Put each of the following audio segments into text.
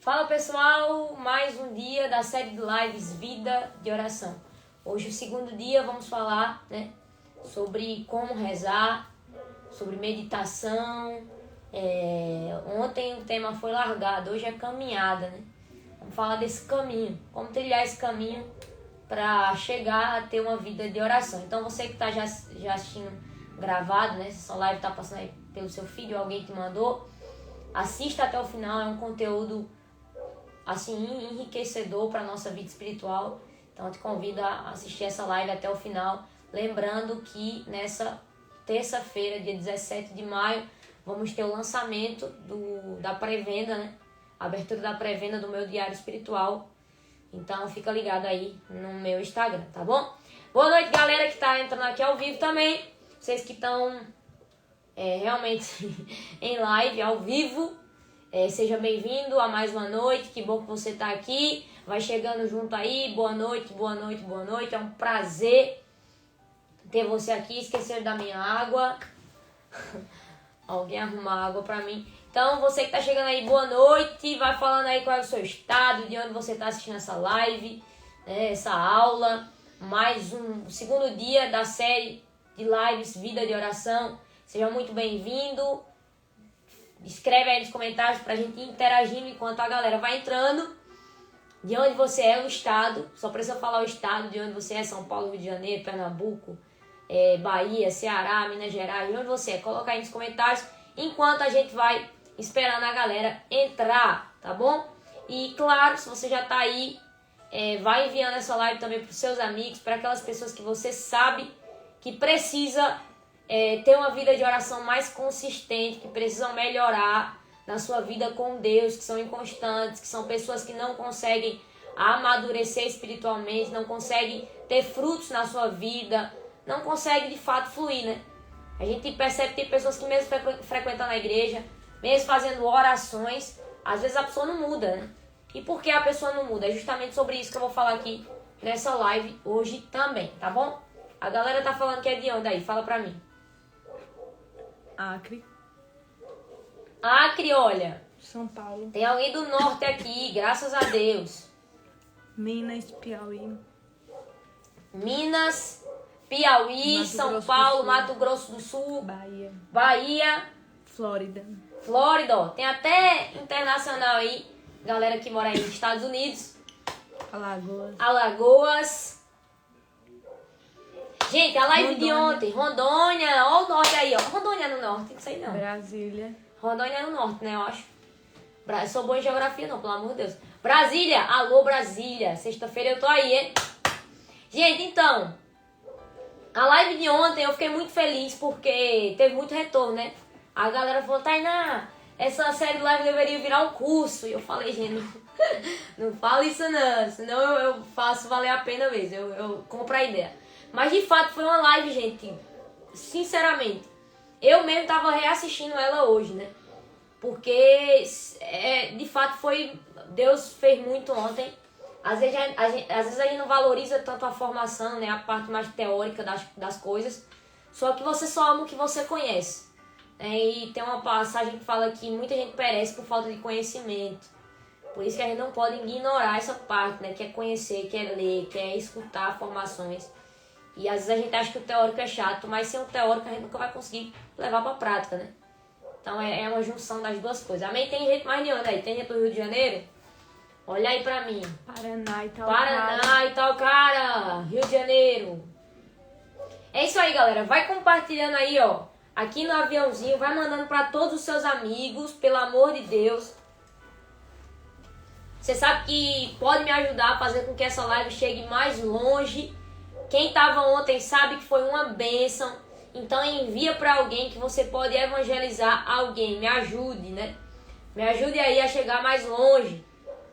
Fala pessoal, mais um dia da série de lives Vida de Oração. Hoje, o segundo dia, vamos falar sobre como rezar, sobre meditação. Ontem o tema foi largado, hoje é caminhada, Vamos falar desse caminho, como trilhar esse caminho para chegar a ter uma vida de oração. Então você que está já assistindo gravado, se essa live está passando aí pelo seu filho ou alguém que mandou, assista até o final, é um conteúdo assim enriquecedor para a nossa vida espiritual. Então eu te convido a assistir essa live até o final, lembrando que nessa terça-feira, dia 17 de maio, vamos ter o lançamento da pré-venda, a abertura da pré-venda do meu diário espiritual. Então fica ligado aí no meu Instagram, tá bom? Boa noite, galera que tá entrando aqui ao vivo também. Vocês que estão realmente em live, ao vivo. Seja bem-vindo a mais uma noite. Que bom que você tá aqui. Vai chegando junto aí. Boa noite, boa noite, boa noite. É um prazer ter você aqui. Esqueceram da minha água. Alguém arrumar água pra mim. Então, você que tá chegando aí, boa noite. Vai falando aí qual é o seu estado, de onde você tá assistindo essa live, essa aula. Mais um segundo dia da série de lives Vida de Oração. Seja muito bem-vindo. Escreve aí nos comentários pra gente ir interagindo enquanto a galera vai entrando. De onde você é, o estado. Só precisa falar o estado de onde você é. São Paulo, Rio de Janeiro, Pernambuco, Bahia, Ceará, Minas Gerais. De onde você é. Coloca aí nos comentários enquanto a gente vai esperando a galera entrar, tá bom? E claro, se você já tá aí, vai enviando essa live também pros seus amigos, para aquelas pessoas que você sabe que precisa ter uma vida de oração mais consistente, que precisam melhorar na sua vida com Deus, que são inconstantes, que são pessoas que não conseguem amadurecer espiritualmente, não conseguem ter frutos na sua vida, não conseguem de fato fluir, A gente percebe que tem pessoas que mesmo frequentando a igreja, mesmo fazendo orações, às vezes a pessoa não muda, E por que a pessoa não muda? É justamente sobre isso que eu vou falar aqui nessa live hoje também, tá bom? A galera tá falando que é de onde aí? Fala pra mim. Acre. Acre, olha. São Paulo. Tem alguém do norte aqui, graças a Deus. Minas, Piauí. Minas, Piauí, Mato São Grosso Paulo, do Sul. Mato Grosso do Sul. Bahia. Bahia. Flórida. Flórida, ó. Tem até internacional aí. Galera que mora aí nos Estados Unidos. Alagoas. Alagoas. Gente, a live de ontem, Rondônia, ó o norte aí, ó. Rondônia é no norte, não sei não. Brasília. Rondônia é no norte, eu acho. Eu sou boa em geografia não, pelo amor de Deus. Brasília, alô Brasília. Sexta-feira eu tô aí, hein? Gente, então, a live de ontem eu fiquei muito feliz porque teve muito retorno, A galera falou, Tainá, essa série de live deveria virar um curso. E eu falei, gente, não fala isso não, senão eu faço valer a pena mesmo, eu compro a ideia. Mas de fato foi uma live, gente, sinceramente, eu mesmo tava reassistindo ela hoje, Porque, de fato, Deus fez muito ontem. Às vezes a gente não valoriza tanto a formação, a parte mais teórica das coisas. Só que você só ama o que você conhece. E tem uma passagem que fala que muita gente perece por falta de conhecimento. Por isso que a gente não pode ignorar essa parte, Que é conhecer, que é ler, que é escutar formações. E às vezes a gente acha que o teórico é chato, mas sem o teórico a gente nunca vai conseguir levar pra prática, Então é uma junção das duas coisas. Amém? Tem gente mais de onde aí? Tem gente do Rio de Janeiro? Olha aí pra mim. Paraná, Itaocara. Paraná, Itaocara, Rio de Janeiro. É isso aí, galera. Vai compartilhando aí, ó. Aqui no aviãozinho. Vai mandando pra todos os seus amigos. Pelo amor de Deus. Você sabe que pode me ajudar a fazer com que essa live chegue mais longe. Quem tava ontem sabe que foi uma bênção. Então envia pra alguém que você pode evangelizar alguém. Me ajude, Me ajude aí a chegar mais longe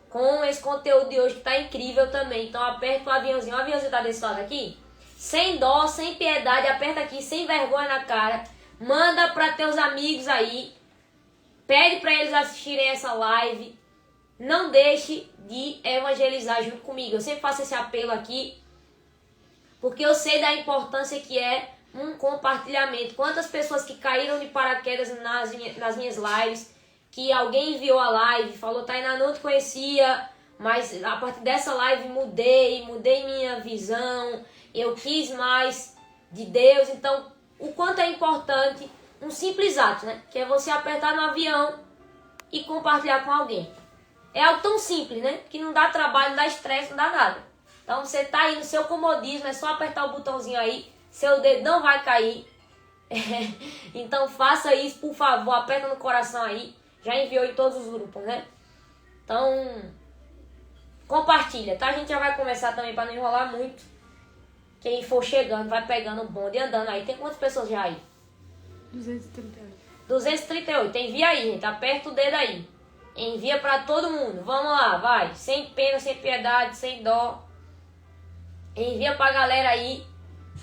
com esse conteúdo de hoje que tá incrível também. Então aperta o aviãozinho. O aviãozinho tá desse lado aqui. Sem dó, sem piedade. Aperta aqui, sem vergonha na cara. Manda pra teus amigos aí. Pede pra eles assistirem essa live. Não deixe de evangelizar junto comigo. Eu sempre faço esse apelo aqui. Porque eu sei da importância que é um compartilhamento. Quantas pessoas que caíram de paraquedas nas minhas lives, que alguém enviou a live, falou, Tainá, não te conhecia, mas a partir dessa live mudei minha visão, eu quis mais de Deus. Então, o quanto é importante um simples ato, né? Que é você apertar no avião e compartilhar com alguém. É algo tão simples, né? Que não dá trabalho, não dá estresse, não dá nada. Então, você tá aí no seu comodismo, é só apertar o botãozinho aí, seu dedo não vai cair. Então, faça isso, por favor, aperta no coração aí. Já enviou em todos os grupos, né? Então, compartilha, tá? A gente já vai começar também para não enrolar muito. Quem for chegando, vai pegando o bonde e andando aí. Tem quantas pessoas já aí? 238. 238. Envia aí, gente. Aperta o dedo aí. Envia para todo mundo. Vamos lá, vai. Sem pena, sem piedade, sem dó. Envia pra galera aí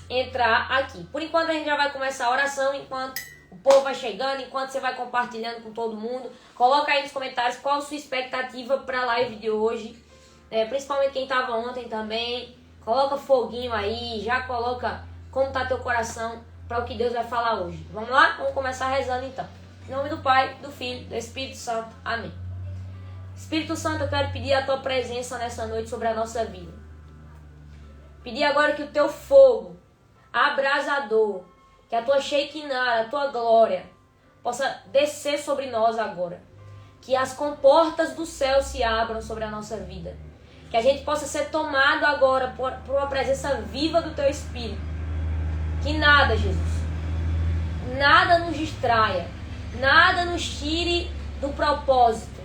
entrar aqui. Por enquanto a gente já vai começar a oração, enquanto o povo vai chegando, enquanto você vai compartilhando com todo mundo. Coloca aí nos comentários qual a sua expectativa para a live de hoje. Principalmente quem estava ontem também. Coloca foguinho aí, já coloca como tá teu coração para o que Deus vai falar hoje. Vamos lá? Vamos começar rezando então. Em nome do Pai, do Filho, do Espírito Santo. Amém. Espírito Santo, eu quero pedir a tua presença nessa noite sobre a nossa vida. Pedir agora que o teu fogo abrasador, que a tua Shekinah, a tua glória, possa descer sobre nós agora. Que as comportas do céu se abram sobre a nossa vida. Que a gente possa ser tomado agora por uma presença viva do teu Espírito. Que nada, Jesus, nada nos distraia, nada nos tire do propósito.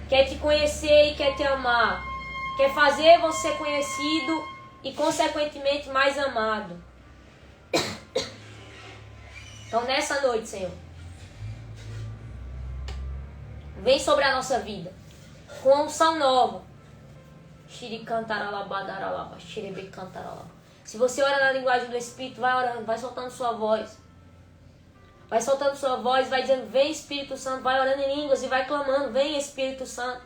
Quer te conhecer e quer te amar. Quer fazer você conhecido e, consequentemente, mais amado. Então, nessa noite, Senhor, vem sobre a nossa vida com a unção nova. Se você ora na linguagem do Espírito, vai orando, vai soltando sua voz. Vai soltando sua voz, vai dizendo, vem Espírito Santo, vai orando em línguas e vai clamando, vem Espírito Santo.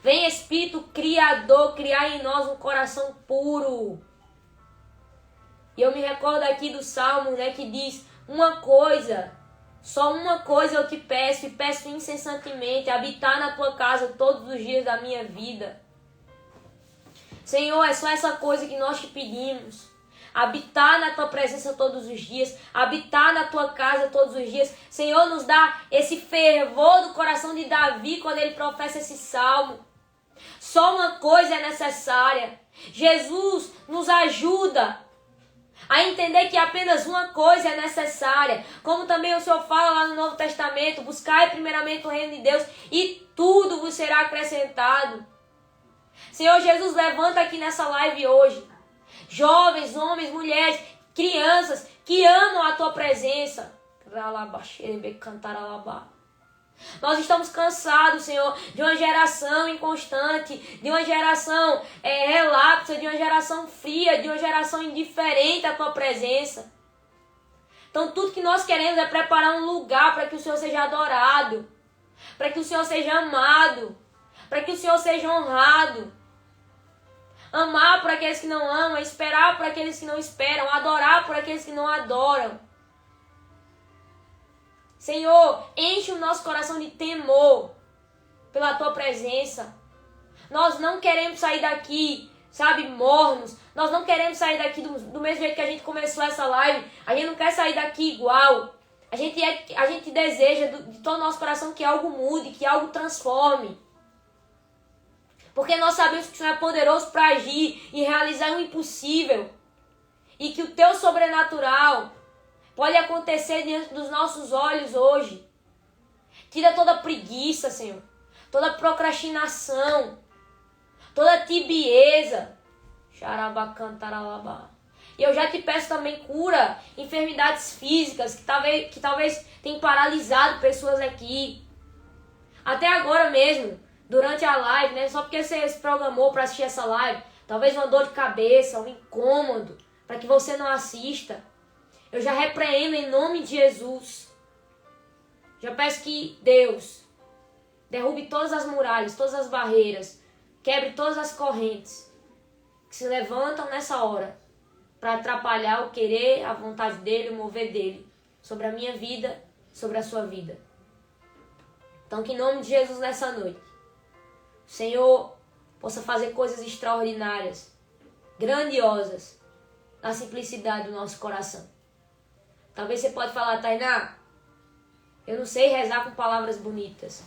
Vem Espírito Criador, criar em nós um coração puro. E eu me recordo aqui do Salmo, né, que diz, uma coisa, só uma coisa eu te peço, e peço incessantemente, habitar na tua casa todos os dias da minha vida. Senhor, é só essa coisa que nós te pedimos. Habitar na tua presença todos os dias. Habitar na tua casa todos os dias. Senhor, nos dá esse fervor do coração de Davi quando ele professa esse salmo. Só uma coisa é necessária. Jesus nos ajuda a entender que apenas uma coisa é necessária. Como também o Senhor fala lá no Novo Testamento. Buscai primeiramente o reino de Deus e tudo vos será acrescentado. Senhor Jesus, levanta aqui nessa live hoje jovens, homens, mulheres, crianças que amam a tua presença. Nós estamos cansados, Senhor, de uma geração inconstante, de uma geração relapsa, de uma geração fria, de uma geração indiferente à tua presença. Então tudo que nós queremos é preparar um lugar para que o Senhor seja adorado, para que o Senhor seja amado, para que o Senhor seja honrado. Amar por aqueles que não amam, esperar por aqueles que não esperam, adorar por aqueles que não adoram. Senhor, enche o nosso coração de temor pela tua presença. Nós não queremos sair daqui, sabe, mornos. Nós não queremos sair daqui do mesmo jeito que a gente começou essa live. A gente não quer sair daqui igual. A gente deseja de todo o nosso coração que algo mude, que algo transforme. Porque nós sabemos que o Senhor é poderoso para agir e realizar o impossível. E que o teu sobrenatural pode acontecer diante dos nossos olhos hoje. Tira toda preguiça, Senhor. Toda procrastinação. Toda tibieza. Xarabacantaralabá. E eu já te peço também cura enfermidades físicas que talvez tenham paralisado pessoas aqui. Até agora mesmo. Durante a live, né? Só porque você se programou para assistir essa live. Talvez uma dor de cabeça, um incômodo. Para que você não assista. Eu já repreendo em nome de Jesus. Já peço que Deus derrube todas as muralhas, todas as barreiras. Quebre todas as correntes que se levantam nessa hora. Para atrapalhar o querer, a vontade dele, o mover dele. Sobre a minha vida, sobre a sua vida. Então, que em nome de Jesus nessa noite, o Senhor possa fazer coisas extraordinárias, grandiosas, na simplicidade do nosso coração. Talvez você pode falar, Tainá, eu não sei rezar com palavras bonitas.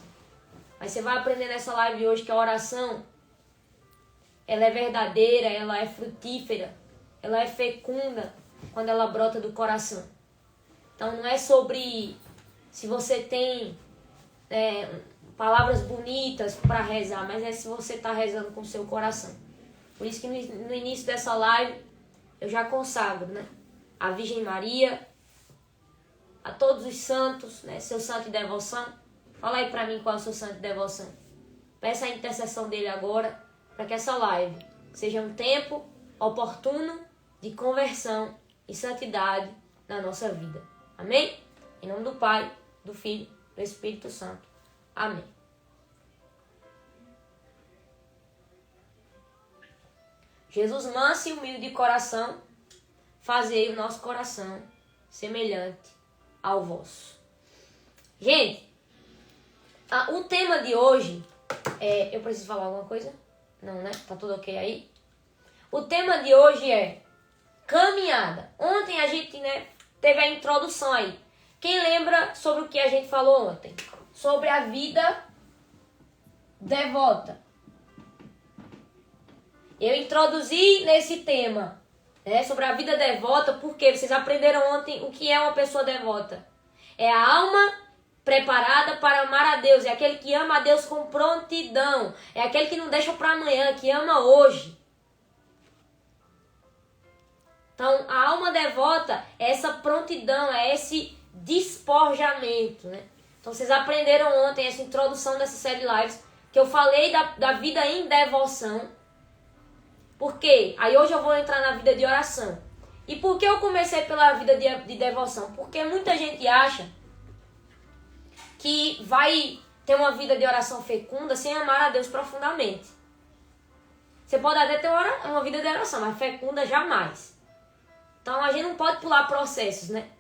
Mas você vai aprender nessa live hoje que a oração, ela é verdadeira, ela é frutífera, ela é fecunda quando ela brota do coração. Então não é sobre se você tem palavras bonitas para rezar, mas é se você está rezando com o seu coração. Por isso que no início dessa live eu já consagro, né, a Virgem Maria, a todos os santos, né, seu santo de devoção. Fala aí para mim qual é o seu santo de devoção. Peça a intercessão dele agora para que essa live seja um tempo oportuno de conversão e santidade na nossa vida. Amém? Em nome do Pai, do Filho, do Espírito Santo. Amém. Jesus manso e humilde de coração, fazei o nosso coração semelhante ao vosso. Gente, o tema de hoje eu preciso falar alguma coisa? Não, né? Tá tudo ok aí? O tema de hoje é caminhada. Ontem a gente, teve a introdução aí. Quem lembra sobre o que a gente falou ontem? Sobre a vida devota. Eu introduzi nesse tema, sobre a vida devota, porque vocês aprenderam ontem o que é uma pessoa devota. É a alma preparada para amar a Deus. É aquele que ama a Deus com prontidão. É aquele que não deixa para amanhã, que ama hoje. Então, a alma devota é essa prontidão, é esse despojamento, né? Então, vocês aprenderam ontem essa introdução dessa série de lives, que eu falei da vida em devoção. Por quê? Aí hoje eu vou entrar na vida de oração. E por que eu comecei pela vida de devoção? Porque muita gente acha que vai ter uma vida de oração fecunda sem amar a Deus profundamente. Você pode até ter uma vida de oração, mas fecunda jamais. Então a gente não pode pular processos, né?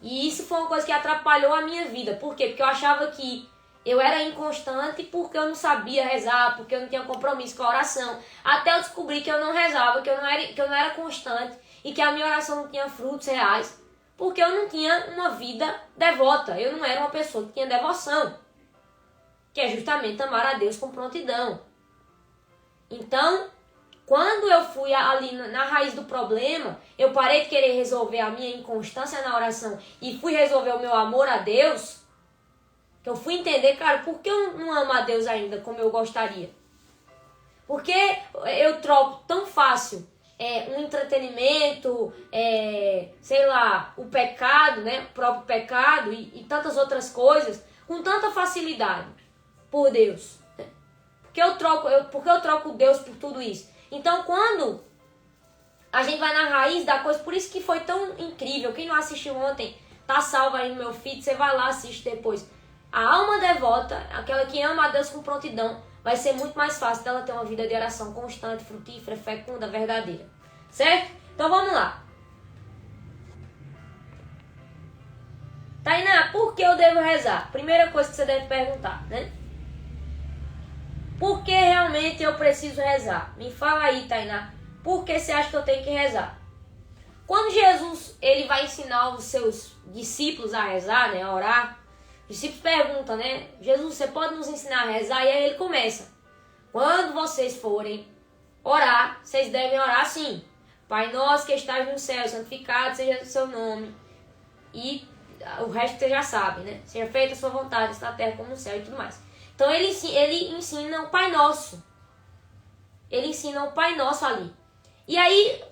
E isso foi uma coisa que atrapalhou a minha vida. Por quê? Porque eu achava que eu era inconstante porque eu não sabia rezar, porque eu não tinha compromisso com a oração. Até eu descobri que eu não rezava, que eu não era constante e que a minha oração não tinha frutos reais. Porque eu não tinha uma vida devota. Eu não era uma pessoa que tinha devoção. Que é justamente amar a Deus com prontidão. Então, quando eu fui ali na raiz do problema, eu parei de querer resolver a minha inconstância na oração e fui resolver o meu amor a Deus, que eu fui entender, cara, por que eu não amo a Deus ainda como eu gostaria? Porque eu troco tão fácil um entretenimento, sei lá, o pecado, né, o próprio pecado e tantas outras coisas, com tanta facilidade por Deus. Né? Porque eu troco Deus por tudo isso. Então, quando a gente vai na raiz da coisa, por isso que foi tão incrível. Quem não assistiu ontem, tá salvo aí no meu feed, você vai lá, assiste depois. A alma devota, aquela que ama a Deus com prontidão, vai ser muito mais fácil dela ter uma vida de oração constante, frutífera, fecunda, verdadeira. Certo? Então vamos lá. Tainá, por que eu devo rezar? Primeira coisa que você deve perguntar, né? Por que realmente eu preciso rezar? Me fala aí, Tainá. Por que você acha que eu tenho que rezar? Quando Jesus ele vai ensinar os seus discípulos a rezar, né, a orar, os discípulos perguntam, né? Jesus, você pode nos ensinar a rezar? E aí ele começa. Quando vocês forem orar, vocês devem orar assim. Pai nosso que estás no céu, santificado seja o seu nome. E o resto você já sabe, né? Seja feita a sua vontade, está na terra como no céu e tudo mais. Então ele ensina o Pai Nosso. Ele ensina o Pai Nosso ali. E aí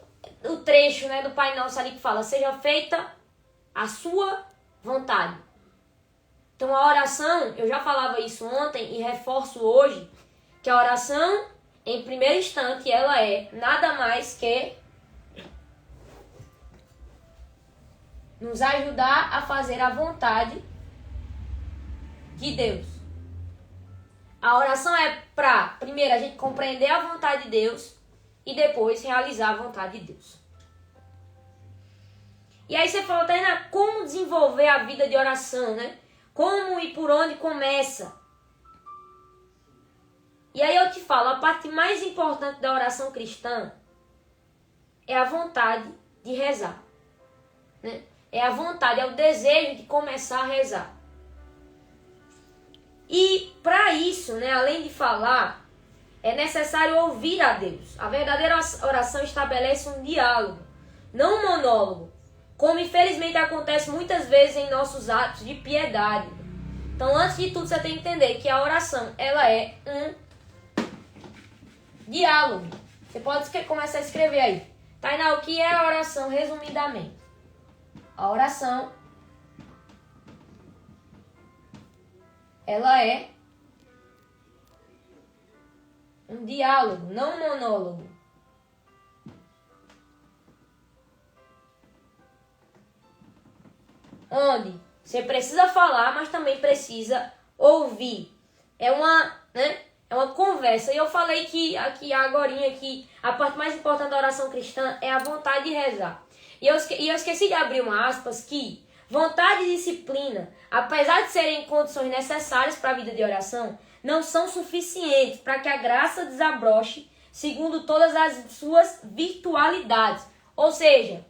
o trecho, né, do Pai Nosso ali que fala, seja feita a sua vontade. Então a oração, eu já falava isso ontem e reforço hoje, que a oração, em primeiro instante, ela é nada mais que nos ajudar a fazer a vontade de Deus. A oração é para, primeiro, a gente compreender a vontade de Deus e depois realizar a vontade de Deus. E aí você fala, Tainá, como desenvolver a vida de oração, né? Como e por onde começa? E aí eu te falo, a parte mais importante da oração cristã é a vontade de rezar. Né? É a vontade, é o desejo de começar a rezar. E para isso, né, além de falar, é necessário ouvir a Deus. A verdadeira oração estabelece um diálogo, não um monólogo, como infelizmente acontece muitas vezes em nossos atos de piedade. Então, antes de tudo, você tem que entender que a oração, ela é um diálogo. Você pode começar a escrever aí. Tainá, o que é a oração, resumidamente? A oração, ela é um diálogo, não um monólogo. Onde você precisa falar, mas também precisa ouvir. É uma conversa. E eu falei que aqui agorinha que a parte mais importante da oração cristã é a vontade de rezar. E eu esqueci de abrir uma aspas que vontade e disciplina, apesar de serem condições necessárias para a vida de oração, não são suficientes para que a graça desabroche segundo todas as suas virtualidades. Ou seja,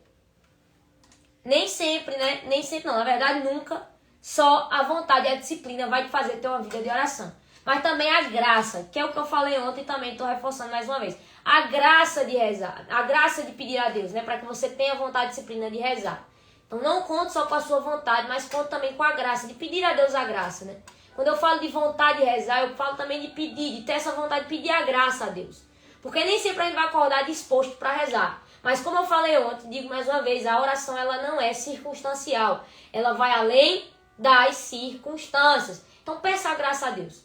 nem sempre, né? Nem sempre não, na verdade nunca, só a vontade e a disciplina vai te fazer ter uma vida de oração. Mas também a graça, que é o que eu falei ontem e também estou reforçando mais uma vez. A graça de rezar, a graça de pedir a Deus, né? Para que você tenha vontade e disciplina de rezar. Então não conte só com a sua vontade, mas conte também com a graça, de pedir a Deus a graça, né? Quando eu falo de vontade de rezar, eu falo também de pedir, de ter essa vontade de pedir a graça a Deus. Porque nem sempre a gente vai acordar disposto para rezar. Mas como eu falei ontem, digo mais uma vez, a oração ela não é circunstancial. Ela vai além das circunstâncias. Então peça a graça a Deus.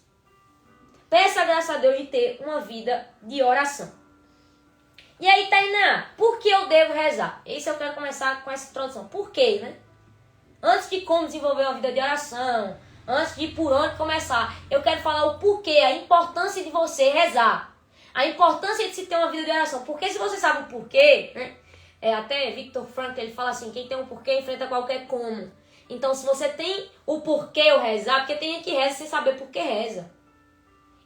Peça a graça a Deus de ter uma vida de oração. E aí, Tainá, por que eu devo rezar? Esse eu quero começar com essa introdução. Por quê, né? Antes de como desenvolver uma vida de oração, antes de por onde começar, eu quero falar o porquê, a importância de você rezar. A importância de se ter uma vida de oração. Porque se você sabe o porquê, né? Até Viktor Frankl, ele fala assim, quem tem um porquê enfrenta qualquer como. Então, se você tem o porquê eu rezar, porque tem gente que reza sem saber por que reza.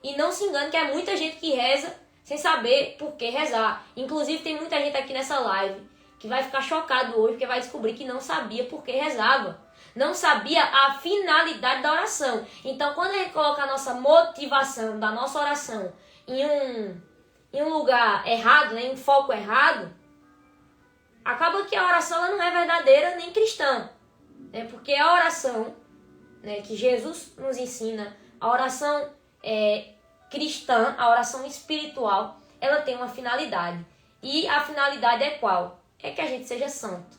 E não se engane que é muita gente que reza sem saber por que rezar. Inclusive, tem muita gente aqui nessa live que vai ficar chocado hoje, porque vai descobrir que não sabia por que rezava. Não sabia a finalidade da oração. Então, quando a gente coloca a nossa motivação da nossa oração em um lugar errado, né, em um foco errado, acaba que a oração ela não é verdadeira nem cristã. Né? Porque a oração, né, que Jesus nos ensina, a oração cristã, a oração espiritual, ela tem uma finalidade. E a finalidade é qual? É que a gente seja santo.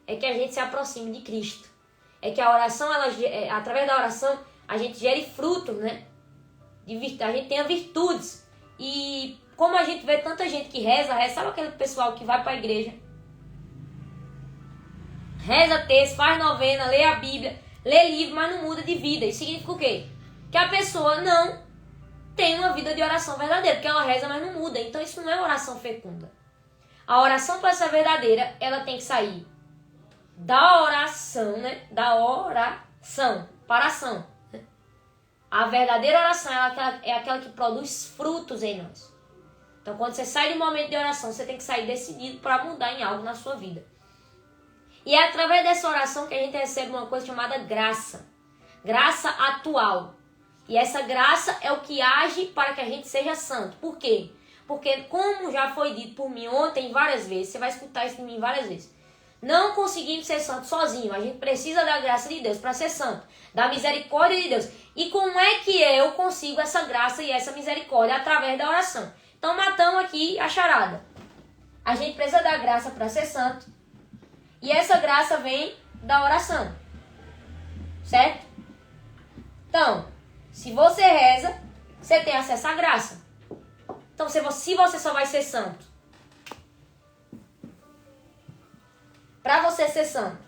É que a gente se aproxime de Cristo. É que a oração, através da oração, a gente gere frutos, né? A gente tenha virtudes. E como a gente vê tanta gente que reza, sabe aquele pessoal que vai para a igreja? Reza texto, faz novena, lê a Bíblia, lê livro, mas não muda de vida. Isso significa o quê? Que a pessoa não tem uma vida de oração verdadeira, porque ela reza, mas não muda. Então isso não é oração fecunda. A oração para ser verdadeira, ela tem que sair da oração, né? Da oração para a ação. Né? A verdadeira oração é aquela que produz frutos em nós. Então quando você sai de um momento de oração, você tem que sair decidido para mudar em algo na sua vida. E é através dessa oração que a gente recebe uma coisa chamada graça. Graça atual. E essa graça é o que age para que a gente seja santo. Por quê? Porque, como já foi dito por mim ontem várias vezes, você vai escutar isso de mim várias vezes, não conseguimos ser santos sozinhos. A gente precisa da graça de Deus para ser santo, da misericórdia de Deus. E como é que eu consigo essa graça e essa misericórdia? Através da oração. Então, matamos aqui a charada. A gente precisa da graça para ser santo. E essa graça vem da oração. Certo? Então, se você reza, você tem acesso à graça. Então, se você só vai ser santo, para você ser santo,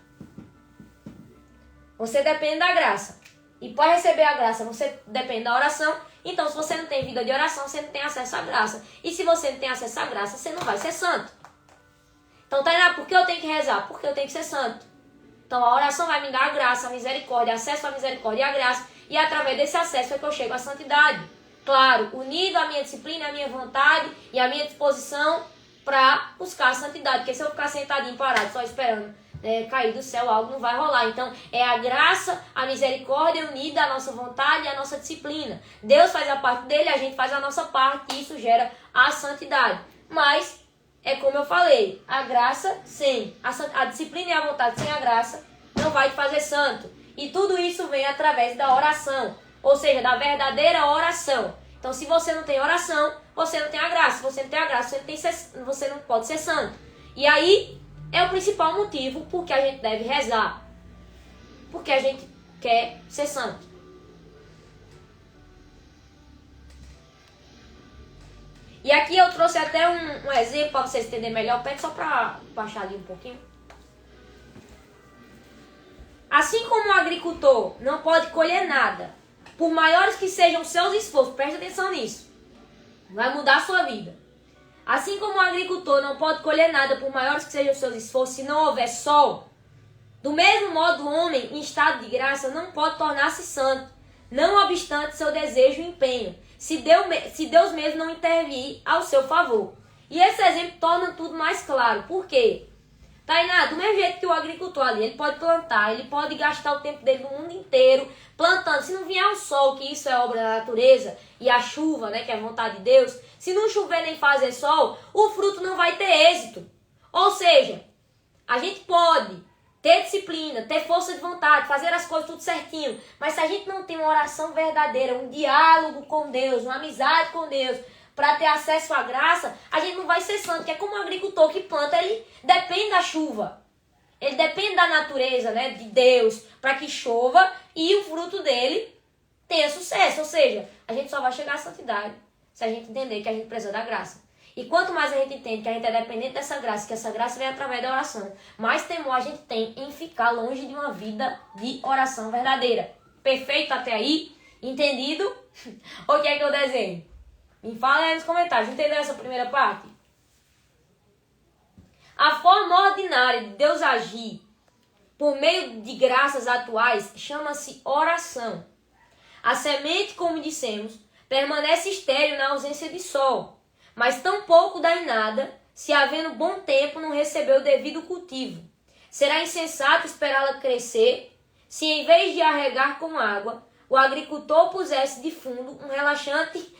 você depende da graça. E para receber a graça, você depende da oração. Então, se você não tem vida de oração, você não tem acesso à graça. E se você não tem acesso à graça, você não vai ser santo. Então, Tainá, por que eu tenho que rezar? Porque eu tenho que ser santo. Então a oração vai me dar a graça, a misericórdia, acesso à misericórdia e à graça. E através desse acesso é que eu chego à santidade. Claro, unido à minha disciplina, à minha vontade e à minha disposição para buscar a santidade. Porque se eu ficar sentadinho, parado, só esperando cair do céu, algo não vai rolar. Então é a graça, a misericórdia unida à nossa vontade e à nossa disciplina. Deus faz a parte dele, a gente faz a nossa parte e isso gera a santidade. Mas é como eu falei, a graça sem a disciplina e a vontade sem a graça não vai te fazer santo. E tudo isso vem através da oração, ou seja, da verdadeira oração. Então, se você não tem oração, você não tem a graça. Se você não tem a graça, você não pode ser santo. E aí é o principal motivo porque a gente deve rezar. Porque a gente quer ser santo. E aqui eu trouxe até um exemplo para vocês entenderem melhor. Pede só para baixar ali um pouquinho. Assim como o agricultor não pode colher nada, por maiores que sejam os seus esforços, preste atenção nisso, vai mudar a sua vida. Assim como o agricultor não pode colher nada, por maiores que sejam os seus esforços, se não houver sol, do mesmo modo o homem em estado de graça não pode tornar-se santo, não obstante seu desejo e empenho, se Deus mesmo não intervir ao seu favor. E esse exemplo torna tudo mais claro. Por quê? Tainá, do mesmo jeito que o agricultor ali, ele pode plantar, ele pode gastar o tempo dele no mundo inteiro plantando. Se não vier o sol, que isso é obra da natureza, e a chuva, né, que é a vontade de Deus, se não chover nem fazer sol, o fruto não vai ter êxito. Ou seja, a gente pode ter disciplina, ter força de vontade, fazer as coisas tudo certinho, mas se a gente não tem uma oração verdadeira, um diálogo com Deus, uma amizade com Deus, para ter acesso à graça, a gente não vai ser santo, que é como um agricultor que planta, ele depende da chuva. Ele depende da natureza, né, de Deus, para que chova e o fruto dele tenha sucesso. Ou seja, a gente só vai chegar à santidade se a gente entender que a gente precisa da graça. E quanto mais a gente entende que a gente é dependente dessa graça, que essa graça vem através da oração, mais temor a gente tem em ficar longe de uma vida de oração verdadeira. Perfeito até aí? Entendido? O que é que eu desenho? Me fala aí nos comentários. Entendeu essa primeira parte? A forma ordinária de Deus agir por meio de graças atuais chama-se oração. A semente, como dissemos, permanece estéril na ausência de sol, mas tampouco dá em nada se, havendo bom tempo, não recebeu o devido cultivo. Será insensato esperá-la crescer se, em vez de a regar com água, o agricultor pusesse de fundo uma relaxante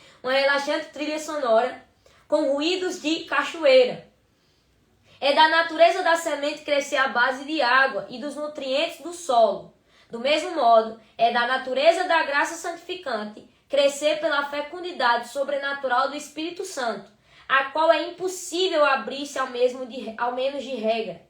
trilha sonora com ruídos de cachoeira. É da natureza da semente crescer à base de água e dos nutrientes do solo. Do mesmo modo, é da natureza da graça santificante crescer pela fecundidade sobrenatural do Espírito Santo, a qual é impossível abrir-se ao menos de regra,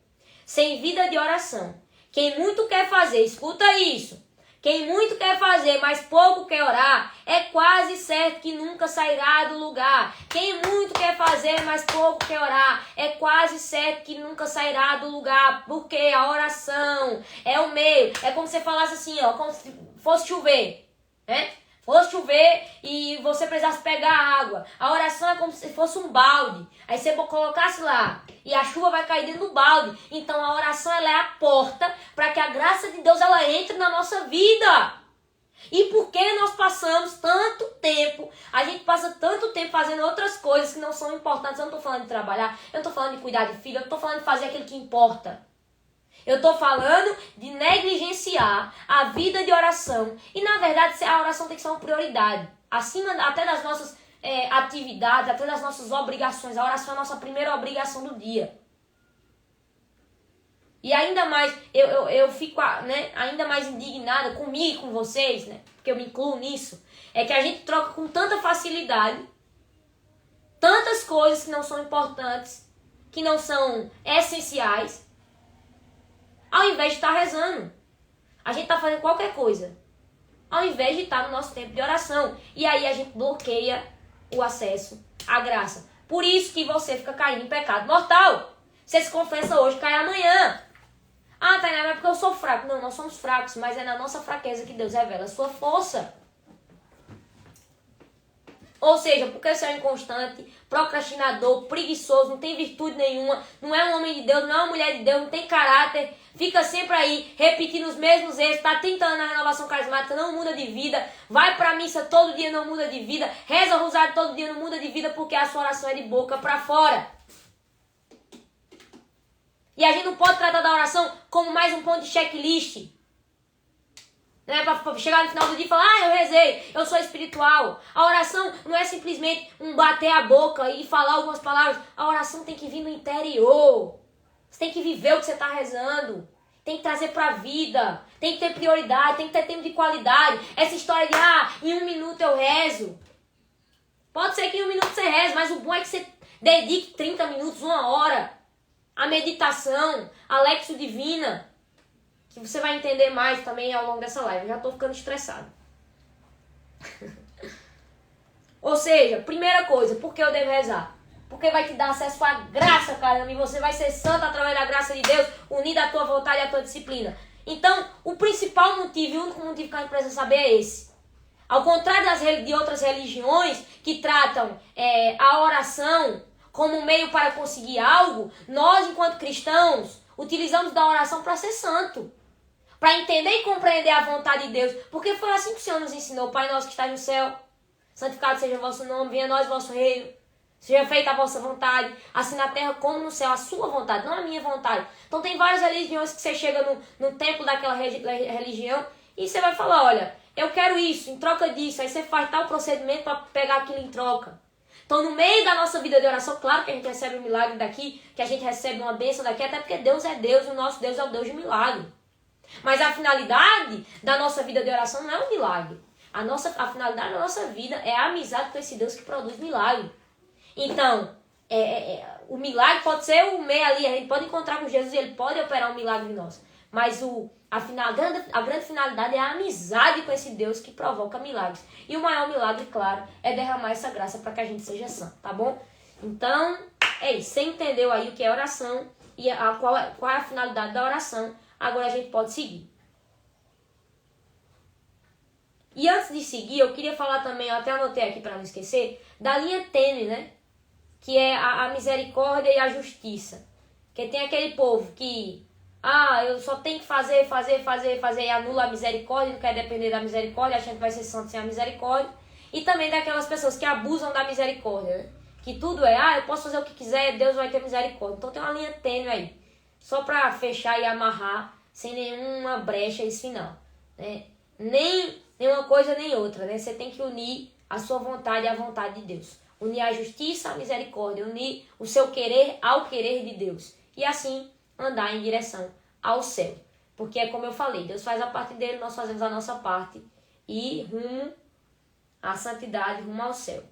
sem vida de oração. Quem muito quer fazer, escuta isso, quem muito quer fazer, mas pouco quer orar, é quase certo que nunca sairá do lugar. Quem muito quer fazer, mas pouco quer orar, é quase certo que nunca sairá do lugar. Porque a oração é o meio. É como se você falasse assim, ó, como se fosse chover, né? Fosse chover e você precisasse pegar água. A oração é como se fosse um balde. Aí você colocasse lá e a chuva vai cair dentro do balde. Então a oração ela é a porta para que a graça de Deus ela entre na nossa vida. E por que nós passamos tanto tempo, a gente passa tanto tempo fazendo outras coisas que não são importantes. Eu não estou falando de trabalhar, eu não estou falando de cuidar de filho, eu não estou falando de fazer aquilo que importa. Eu estou falando de negligenciar a vida de oração. E, na verdade, a oração tem que ser uma prioridade. Acima até das nossas atividades, até das nossas obrigações. A oração é a nossa primeira obrigação do dia. E ainda mais, eu fico ainda mais indignada comigo e com vocês, né? Porque eu me incluo nisso. É que a gente troca com tanta facilidade tantas coisas que não são importantes, que não são essenciais, ao invés de estar rezando. A gente está fazendo qualquer coisa, ao invés de estar no nosso tempo de oração. E aí a gente bloqueia o acesso à graça. Por isso que você fica caindo em pecado mortal. Você se confessa hoje, cai amanhã. Ah, Tainá, é porque eu sou fraco. Não, nós somos fracos, mas é na nossa fraqueza que Deus revela a sua força. Ou seja, porque você é inconstante, procrastinador, preguiçoso, não tem virtude nenhuma, não é um homem de Deus, não é uma mulher de Deus, não tem caráter, fica sempre aí repetindo os mesmos erros, está tentando na renovação carismática, não muda de vida, vai pra missa todo dia, não muda de vida, reza o rosário todo dia, não muda de vida, porque a sua oração é de boca pra fora. E a gente não pode tratar da oração como mais um ponto de checklist. Não é pra chegar no final do dia e falar, eu rezei, eu sou espiritual. A oração não é simplesmente um bater a boca e falar algumas palavras. A oração tem que vir no interior. Você tem que viver o que você está rezando. Tem que trazer pra vida. Tem que ter prioridade, tem que ter tempo de qualidade. Essa história de, em 1 minuto eu rezo. Pode ser que em 1 minuto você reze, mas o bom é que você dedique 30 minutos, 1 hora. A meditação, a Lexio Divina. Que você vai entender mais também ao longo dessa live. Eu já tô ficando estressado. Ou seja, primeira coisa, por que eu devo rezar? Porque vai te dar acesso à graça, caramba, e você vai ser santo através da graça de Deus, unido à tua vontade e à tua disciplina. Então, o principal motivo e o único motivo que a gente precisa saber é esse. Ao contrário de outras religiões que tratam a oração como meio para conseguir algo, nós, enquanto cristãos, utilizamos da oração para ser santo. Para entender e compreender a vontade de Deus. Porque foi assim que o Senhor nos ensinou. Pai nosso que está no céu, santificado seja o vosso nome, venha a nós o vosso reino. Seja feita a vossa vontade, assim na terra como no céu, a sua vontade, não a minha vontade. Então tem várias religiões que você chega no templo daquela religião e você vai falar, olha, eu quero isso, em troca disso. Aí você faz tal procedimento para pegar aquilo em troca. Então no meio da nossa vida de oração, claro que a gente recebe um milagre daqui, que a gente recebe uma bênção daqui, até porque Deus é Deus e o nosso Deus é o Deus de milagre. Mas a finalidade da nossa vida de oração não é um milagre. A finalidade da nossa vida é a amizade com esse Deus que produz milagre. Então, o milagre pode ser o meio ali, a gente pode encontrar com Jesus e ele pode operar um milagre em nós. Mas a grande finalidade é a amizade com esse Deus que provoca milagres. E o maior milagre, claro, é derramar essa graça para que a gente seja santo, tá bom? Então, é isso. Você entendeu aí o que é oração e qual é a finalidade da oração. Agora a gente pode seguir. E antes de seguir, eu queria falar também, eu até anotei aqui para não esquecer, da linha tênue, né? Que é a misericórdia e a justiça. Que tem aquele povo que, eu só tenho que fazer, e anula a misericórdia, não quer depender da misericórdia, achando que vai ser santo sem a misericórdia. E também daquelas pessoas que abusam da misericórdia, né? Que tudo eu posso fazer o que quiser, Deus vai ter misericórdia. Então tem uma linha tênue aí. Só para fechar e amarrar, sem nenhuma brecha esse final. Né? Nem uma coisa nem outra. Né? Você tem que unir a sua vontade à vontade de Deus. Unir a justiça à misericórdia. Unir o seu querer ao querer de Deus. E assim andar em direção ao céu. Porque é como eu falei, Deus faz a parte dele, nós fazemos a nossa parte. E rumo à santidade, rumo ao céu.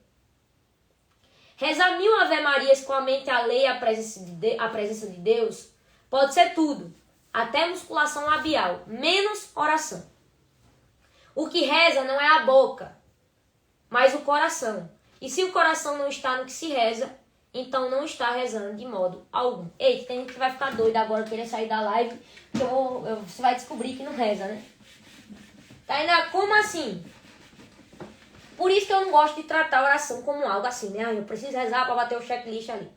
Rezar 1000 Ave-Marias com a mente alheia à presença de Deus pode ser tudo, até musculação labial, menos oração. O que reza não é a boca, mas o coração. E se o coração não está no que se reza, então não está rezando de modo algum. Eita, tem gente que vai ficar doida agora querer sair da live, porque você vai descobrir que não reza, né? Tainá, como assim? Por isso que eu não gosto de tratar a oração como algo assim, né? Eu preciso rezar para bater o checklist ali.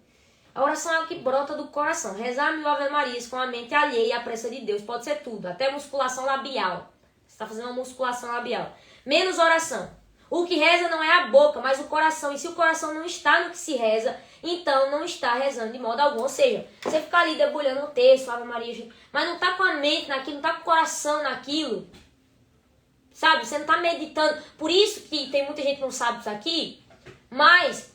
A oração é o que brota do coração. Rezar 1000 Ave-Marias com a mente alheia à pressa de Deus pode ser tudo, até musculação labial. Você está fazendo uma musculação labial. Menos oração. O que reza não é a boca, mas o coração. E se o coração não está no que se reza, então não está rezando de modo algum. Ou seja, você fica ali debulhando o texto, Ave Maria, mas não está com a mente naquilo, não está com o coração naquilo. Sabe? Você não está meditando. Por isso que tem muita gente que não sabe isso aqui, mas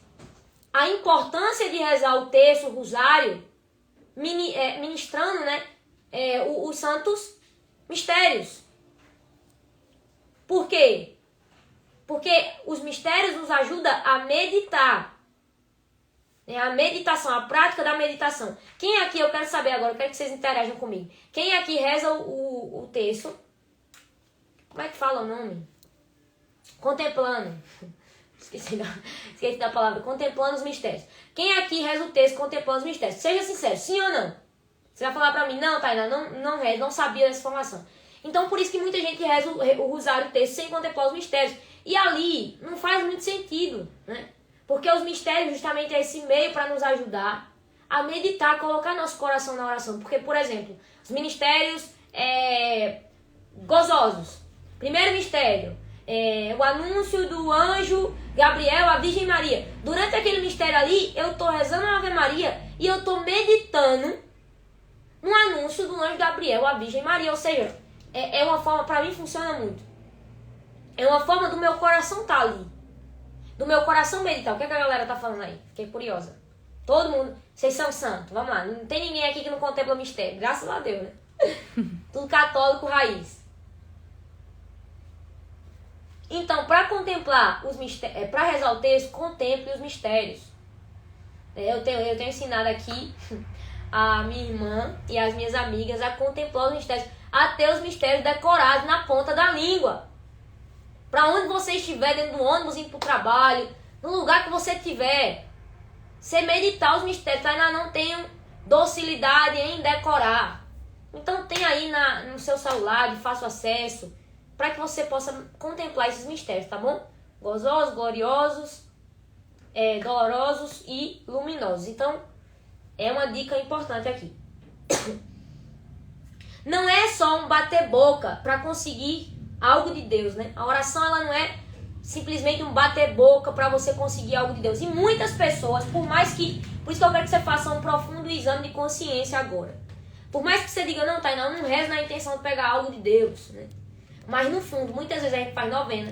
a importância de rezar o texto, o rosário, ministrando, né, os santos mistérios. Por quê? Porque os mistérios nos ajudam a meditar. A meditação, a prática da meditação. Quem aqui, eu quero saber agora, eu quero que vocês interajam comigo. Quem aqui reza o texto? Como é que fala o nome? Contemplando. Esqueci da palavra. Contemplando os mistérios. Quem aqui reza o texto contemplando os mistérios? Seja sincero, sim ou não? Você vai falar pra mim, não, Tainá, não reza, não sabia dessa informação. Então, por isso que muita gente reza o rosário, o texto, sem contemplar os mistérios. E ali não faz muito sentido, né? Porque os mistérios justamente é esse meio para nos ajudar a meditar, colocar nosso coração na oração. Porque, por exemplo, os ministérios gozosos. Primeiro mistério, o anúncio do anjo Gabriel à Virgem Maria. Durante aquele mistério ali, eu estou rezando a Ave Maria e eu estou meditando no anúncio do anjo Gabriel à Virgem Maria. Ou seja, é uma forma, para mim funciona muito. É uma forma do meu coração estar ali. Do meu coração meditar. O que a galera tá falando aí? Fiquei curiosa. Todo mundo, vocês são santos. Vamos lá, não tem ninguém aqui que não contempla o mistério. Graças a Deus, né? Tudo católico raiz. Então, para contemplar os mistérios, para rezar o texto, contemple os mistérios. Eu tenho ensinado aqui a minha irmã e as minhas amigas a contemplar os mistérios, a ter os mistérios decorados na ponta da língua. Para onde você estiver, dentro do ônibus, indo para o trabalho, no lugar que você estiver, você meditar os mistérios, ainda não tenham docilidade em decorar. Então tem aí no seu celular de fácil acesso, para que você possa contemplar esses mistérios, tá bom? Gozosos, gloriosos, dolorosos e luminosos. Então, é uma dica importante aqui. Não é só um bater boca para conseguir algo de Deus, né? A oração, ela não é simplesmente um bater boca para você conseguir algo de Deus. E muitas pessoas, por isso que eu quero que você faça um profundo exame de consciência agora. Por mais que você diga, não, Tainá, eu não rezo na intenção de pegar algo de Deus, né? Mas no fundo, muitas vezes a gente faz novena,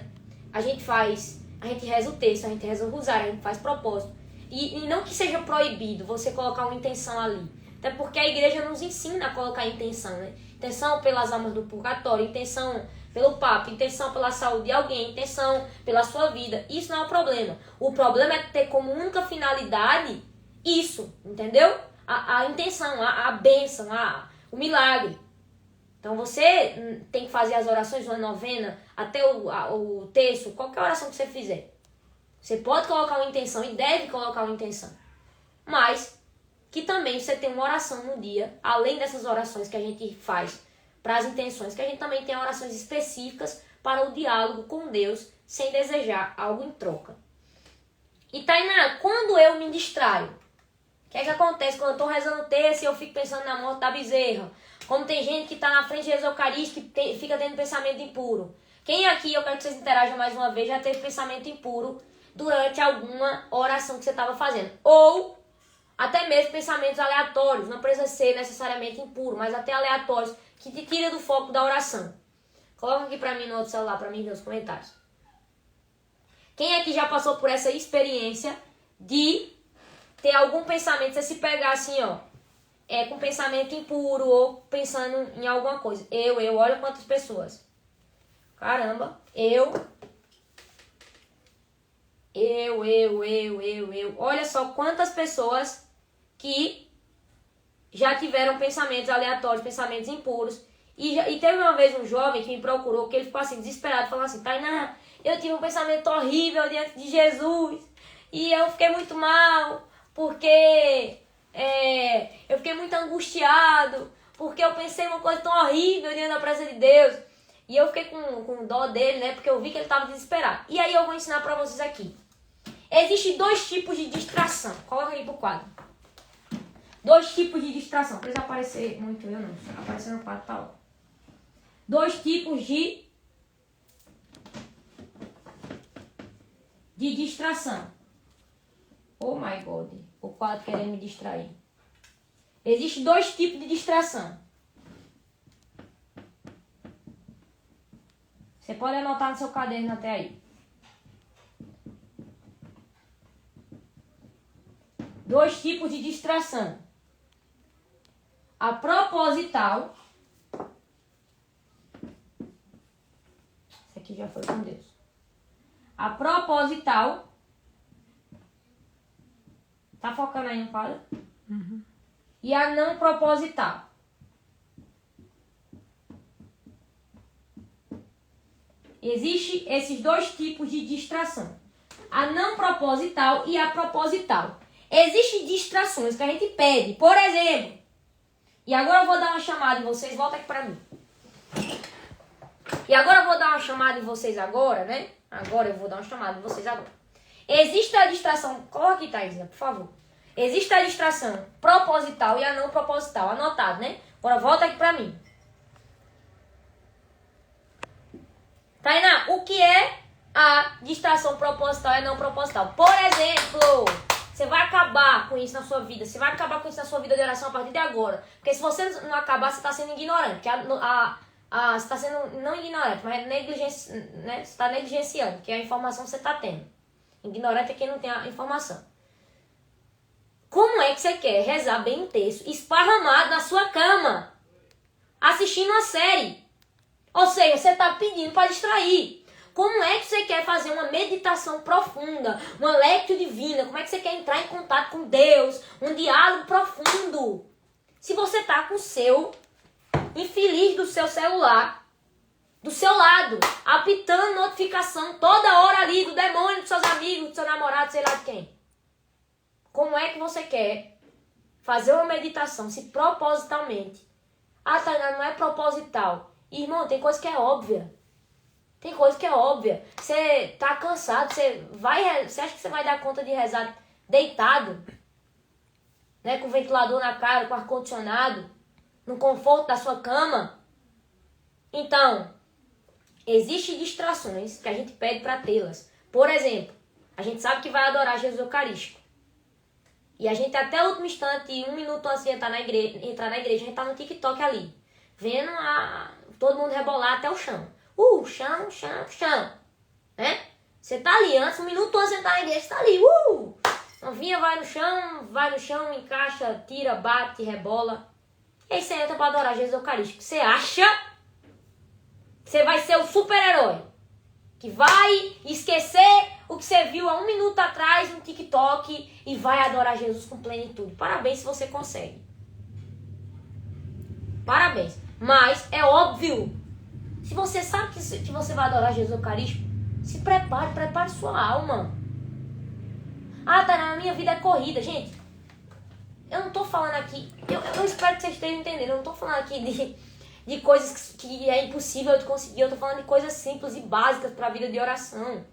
a gente reza o texto, a gente reza o rosário, a gente faz propósito. E não que seja proibido você colocar uma intenção ali. Até porque a igreja nos ensina a colocar intenção, né? Intenção pelas almas do purgatório, intenção pelo Papa, intenção pela saúde de alguém, intenção pela sua vida. Isso não é um problema. O problema é ter como única finalidade isso, entendeu? A intenção, a bênção, o milagre. Então você tem que fazer as orações, uma novena, até o terço, qualquer oração que você fizer. Você pode colocar uma intenção e deve colocar uma intenção. Mas que também você tem uma oração no dia, além dessas orações que a gente faz para as intenções, que a gente também tem orações específicas para o diálogo com Deus, sem desejar algo em troca. E Tainá, quando eu me distraio, o que é que acontece quando eu estou rezando o terço e eu fico pensando na morte da bezerra? Como tem gente que está na frente de Jesus Eucarístico e fica tendo pensamento impuro. Quem aqui, eu quero que vocês interajam mais uma vez, já teve pensamento impuro durante alguma oração que você estava fazendo? Ou até mesmo pensamentos aleatórios, não precisa ser necessariamente impuro, mas até aleatórios, que te tira do foco da oração. Coloca aqui para mim no outro celular, para mim ver os comentários. Quem aqui já passou por essa experiência de ter algum pensamento, você se pegar assim, ó, com pensamento impuro ou pensando em alguma coisa? Olha quantas pessoas. Caramba, eu. Olha só quantas pessoas que já tiveram pensamentos aleatórios, pensamentos impuros. E teve uma vez um jovem que me procurou, que ele ficou assim, desesperado, falando assim, Tainá, eu tive um pensamento horrível diante de Jesus. E eu fiquei muito mal, porque eu fiquei muito angustiado, porque eu pensei uma coisa tão horrível diante da presença de Deus. E eu fiquei com dó dele, né? Porque eu vi que ele estava desesperado. E aí eu vou ensinar para vocês aqui. Existem dois tipos de distração. Coloca aí pro quadro. Dois tipos de distração. Não precisa aparecer muito eu, não. Se aparecer no quadro, tá ó. Dois tipos de distração. Oh my God. O quadro querendo me distrair. Existem dois tipos de distração. Você pode anotar no seu caderno até aí. Dois tipos de distração. A proposital. Esse aqui já foi com Deus. A proposital. Tá focando aí no quadro? Uhum. E a não proposital. Existem esses dois tipos de distração. A não proposital e a proposital. Existem distrações que a gente pede. Por exemplo, e agora eu vou dar uma chamada em vocês. Volta aqui pra mim. E agora eu vou dar uma chamada em vocês agora, né? Agora eu vou dar uma chamada em vocês agora. Existe a distração... Coloque aqui, Thaísa, por favor. Existe a distração proposital e a não proposital. Anotado, né? Agora volta aqui pra mim. Tainá, o que é a distração proposital e não proposital? Por exemplo, você vai acabar com isso na sua vida. Você vai acabar com isso na sua vida de oração a partir de agora. Porque se você não acabar, você está sendo ignorante. Porque você está sendo, não ignorante, mas né? Você está negligenciando, que é a informação que você está tendo. Ignorante é quem não tem a informação. Como é que você quer rezar bem um texto esparramado na sua cama, assistindo uma série? Ou seja, você está pedindo para distrair. Como é que você quer fazer uma meditação profunda, uma lectio divina? Como é que você quer entrar em contato com Deus, um diálogo profundo? Se você está com o seu infeliz do seu celular, do seu lado, apitando notificação toda hora ali do demônio, dos seus amigos, do seu namorado, sei lá de quem. Como é que você quer fazer uma meditação se propositalmente? Ah, Tainá, não é proposital. Irmão, tem coisa que é óbvia. Tem coisa que é óbvia. Você tá cansado, você acha que você vai dar conta de rezar deitado? Né, com o ventilador na cara, com o ar-condicionado, no conforto da sua cama? Então, existem distrações que a gente pede para tê-las. Por exemplo, a gente sabe que vai adorar Jesus Eucarístico. E a gente até o último instante, 1 minuto antes de entrar na igreja, a gente tá no TikTok ali. Vendo todo mundo rebolar até o chão. Chão. Né? Você tá ali antes, 1 minuto antes de entrar na igreja, você tá ali. Novinha vai no chão, encaixa, tira, bate, rebola. E aí você entra para adorar Jesus Eucarístico. Você acha que você vai ser o super-herói que vai esquecer o que você viu há 1 minuto atrás no TikTok e vai adorar Jesus com plenitude? Parabéns se você consegue. Parabéns. Mas é óbvio, se você sabe que você vai adorar Jesus Eucarístico, se prepare sua alma. Ah, tá, na minha vida é corrida. Gente, eu não tô falando aqui, eu espero que vocês estejam entendendo, eu não tô falando aqui de coisas que é impossível de conseguir, eu tô falando de coisas simples e básicas para a vida de oração.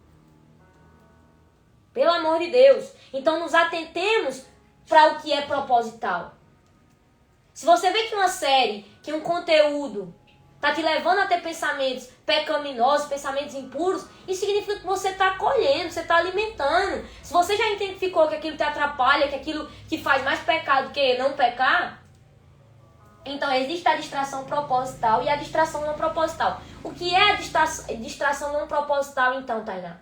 Pelo amor de Deus. Então nos atentemos para o que é proposital. Se você vê que uma série, que um conteúdo tá te levando a ter pensamentos pecaminosos, pensamentos impuros, isso significa que você tá acolhendo, você tá alimentando. Se você já identificou que aquilo te atrapalha, que aquilo te faz mais pecado que não pecar, então existe a distração proposital e a distração não proposital. O que é a distração não proposital então, Tainá?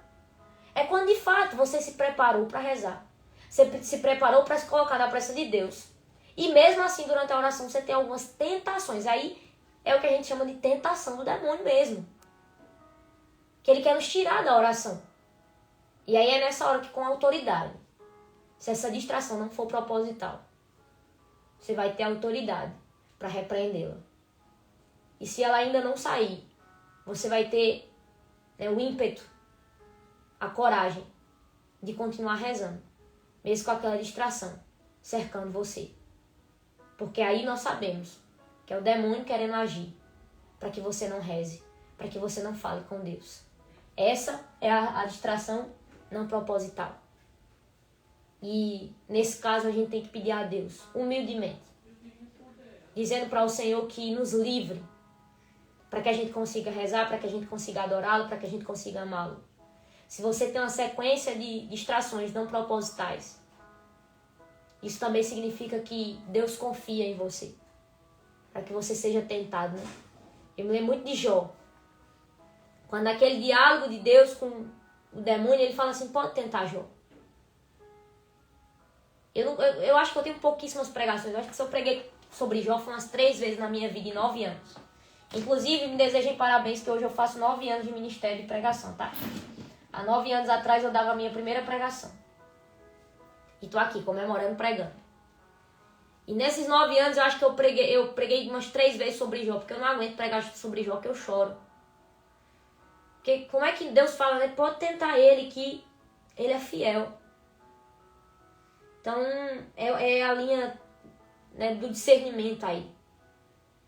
É quando de fato você se preparou para rezar. Você se preparou para se colocar na presença de Deus. E mesmo assim, durante a oração, você tem algumas tentações. Aí é o que a gente chama de tentação do demônio mesmo. Que ele quer nos tirar da oração. E aí é nessa hora que, com autoridade, se essa distração não for proposital, você vai ter autoridade para repreendê-la. E se ela ainda não sair, você vai ter o ímpeto, a coragem de continuar rezando, mesmo com aquela distração cercando você. Porque aí nós sabemos que é o demônio querendo agir para que você não reze, para que você não fale com Deus. Essa é a distração não proposital. E nesse caso a gente tem que pedir a Deus, humildemente, dizendo para o Senhor que nos livre, para que a gente consiga rezar, para que a gente consiga adorá-lo, para que a gente consiga amá-lo. Se você tem uma sequência de distrações não propositais, isso também significa que Deus confia em você, para que você seja tentado, né? Eu me lembro muito de Jó. Quando naquele diálogo de Deus com o demônio, ele fala assim, pode tentar, Jó. Eu acho que eu tenho pouquíssimas pregações. Eu acho que se eu preguei sobre Jó foi umas 3 vezes na minha vida em 9 anos. Inclusive, me desejem parabéns que hoje eu faço 9 anos de ministério de pregação, tá? Há 9 anos atrás eu dava a minha primeira pregação. E tô aqui, comemorando, pregando. E nesses 9 anos eu acho que eu preguei umas 3 vezes sobre Jó, porque eu não aguento pregar sobre Jó, que eu choro. Porque como é que Deus fala, né? Pode tentar ele, que ele é fiel. Então, é a linha, né, do discernimento aí.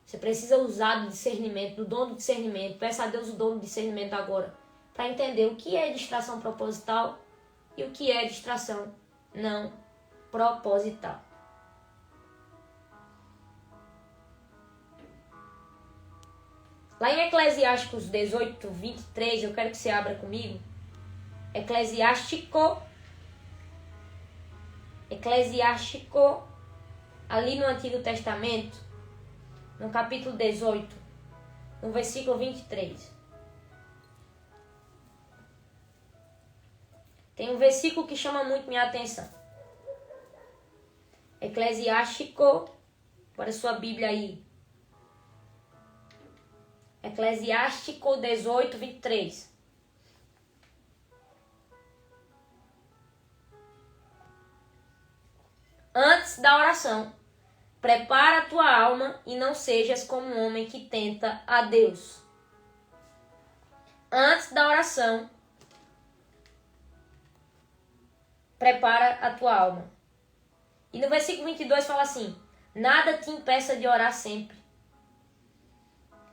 Você precisa usar do discernimento, do dom do discernimento. Peça a Deus o dom do discernimento agora, para entender o que é distração proposital e o que é distração não proposital. Lá em Eclesiásticos 18, 23, eu quero que você abra comigo. Eclesiástico, ali no Antigo Testamento, no capítulo 18, no versículo 23. Tem um versículo que chama muito minha atenção. Eclesiástico, para sua Bíblia aí. Eclesiástico 18, 23. Antes da oração, prepara a tua alma e não sejas como um homem que tenta a Deus. Antes da oração, prepara a tua alma. E no versículo 22 fala assim: nada te impeça de orar sempre.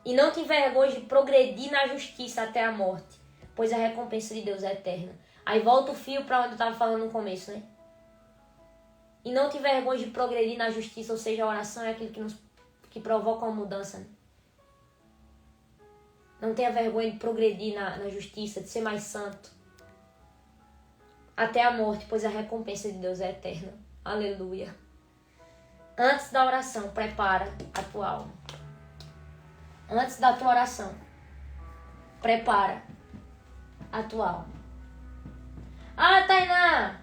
E não te envergonhes de progredir na justiça até a morte, pois a recompensa de Deus é eterna. Aí volta o fio para onde eu estava falando no começo, né? E não te envergonhes de progredir na justiça, ou seja, a oração é aquilo que provoca uma mudança, né? Não tenha vergonha de progredir na justiça, de ser mais santo. Até a morte, pois a recompensa de Deus é eterna. Aleluia. Antes da oração, prepara a tua alma. Antes da tua oração, prepara a tua alma. Ah, Tainá,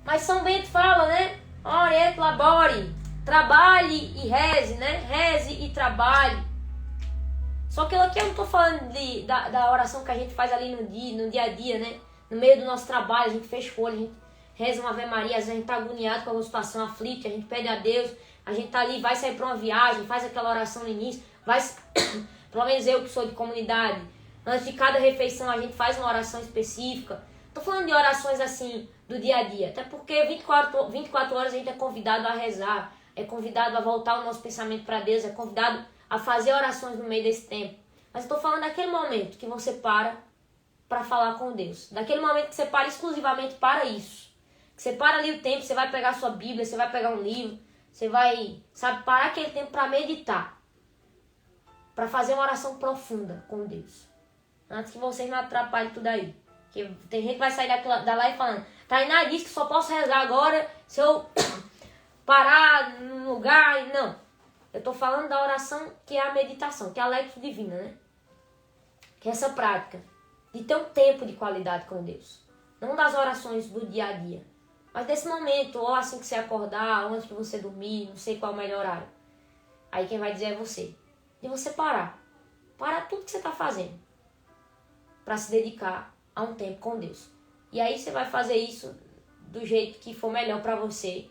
mas São Bento fala, né? Ore et labore, trabalhe e reze, né? Reze e trabalhe. Só que aqui eu não estou falando da oração que a gente faz ali no dia a dia, né? No meio do nosso trabalho, a gente fecha o olho, a gente reza uma Ave Maria, às vezes a gente está agoniado com alguma situação aflita, a gente pede a Deus, a gente está ali, vai sair para uma viagem, faz aquela oração no início, pelo menos eu que sou de comunidade, antes de cada refeição a gente faz uma oração específica. Estou falando de orações assim, do dia a dia, até porque 24 horas a gente é convidado a rezar, é convidado a voltar o nosso pensamento para Deus, é convidado a fazer orações no meio desse tempo. Mas estou falando daquele momento que você para falar com Deus, daquele momento que você para exclusivamente para isso, que você para ali o tempo, você vai pegar a sua Bíblia, você vai pegar um livro, você vai, parar aquele tempo para meditar, para fazer uma oração profunda com Deus, antes que vocês não atrapalhem tudo aí. Que tem gente que vai sair da live falando: Tainá disse que só posso rezar agora se eu parar no lugar. Não. Eu tô falando da oração que é a meditação, que é a Lectio Divina, né? Que é essa prática de ter um tempo de qualidade com Deus. Não das orações do dia a dia, mas desse momento, ou assim que você acordar, ou antes de você dormir, não sei qual é o melhor horário. Aí quem vai dizer é você. De você parar. Parar tudo que você tá fazendo para se dedicar a um tempo com Deus. E aí você vai fazer isso do jeito que for melhor para você.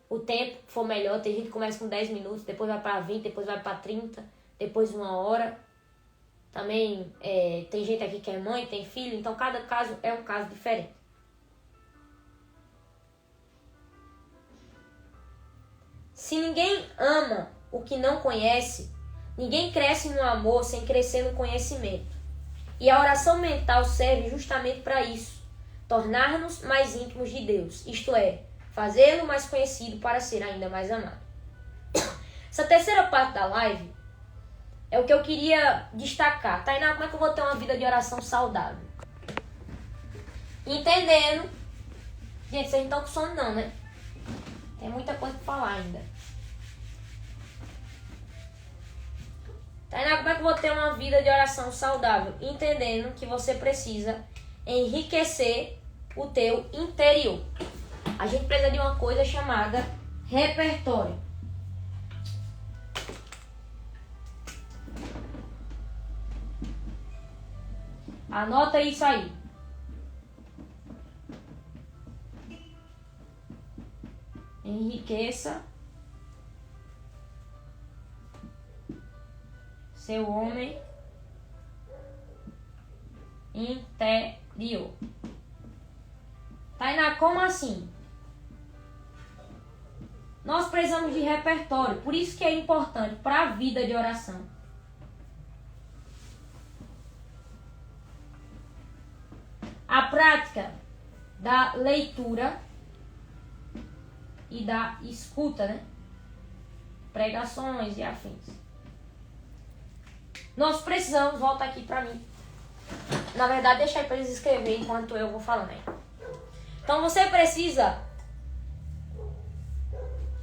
O tempo que for melhor. Tem gente que começa com 10 minutos, depois vai para 20, depois vai para 30, depois 1 hora. Também tem gente aqui que é mãe, tem filho, então cada caso é um caso diferente. Se ninguém ama o que não conhece, ninguém cresce no amor sem crescer no conhecimento. E a oração mental serve justamente para isso, tornar-nos mais íntimos de Deus, isto é, fazê-lo mais conhecido para ser ainda mais amado. Essa terceira parte da live é o que eu queria destacar. Tainá, como é que eu vou ter uma vida de oração saudável? Entendendo. Gente, vocês não estão com sono não, né? Tem muita coisa para falar ainda. Tainá, como é que eu vou ter uma vida de oração saudável? Entendendo que você precisa enriquecer o teu interior. A gente precisa de uma coisa chamada repertório. Anota isso aí. Enriqueça seu homem interior. Tainá, como assim? Nós precisamos de repertório, por isso que é importante para a vida de oração. a prática da leitura e da escuta, né? Pregações e afins. Nós precisamos, volta aqui pra mim. Na verdade, deixa aí pra eles escrever enquanto eu vou falando aí. Então você precisa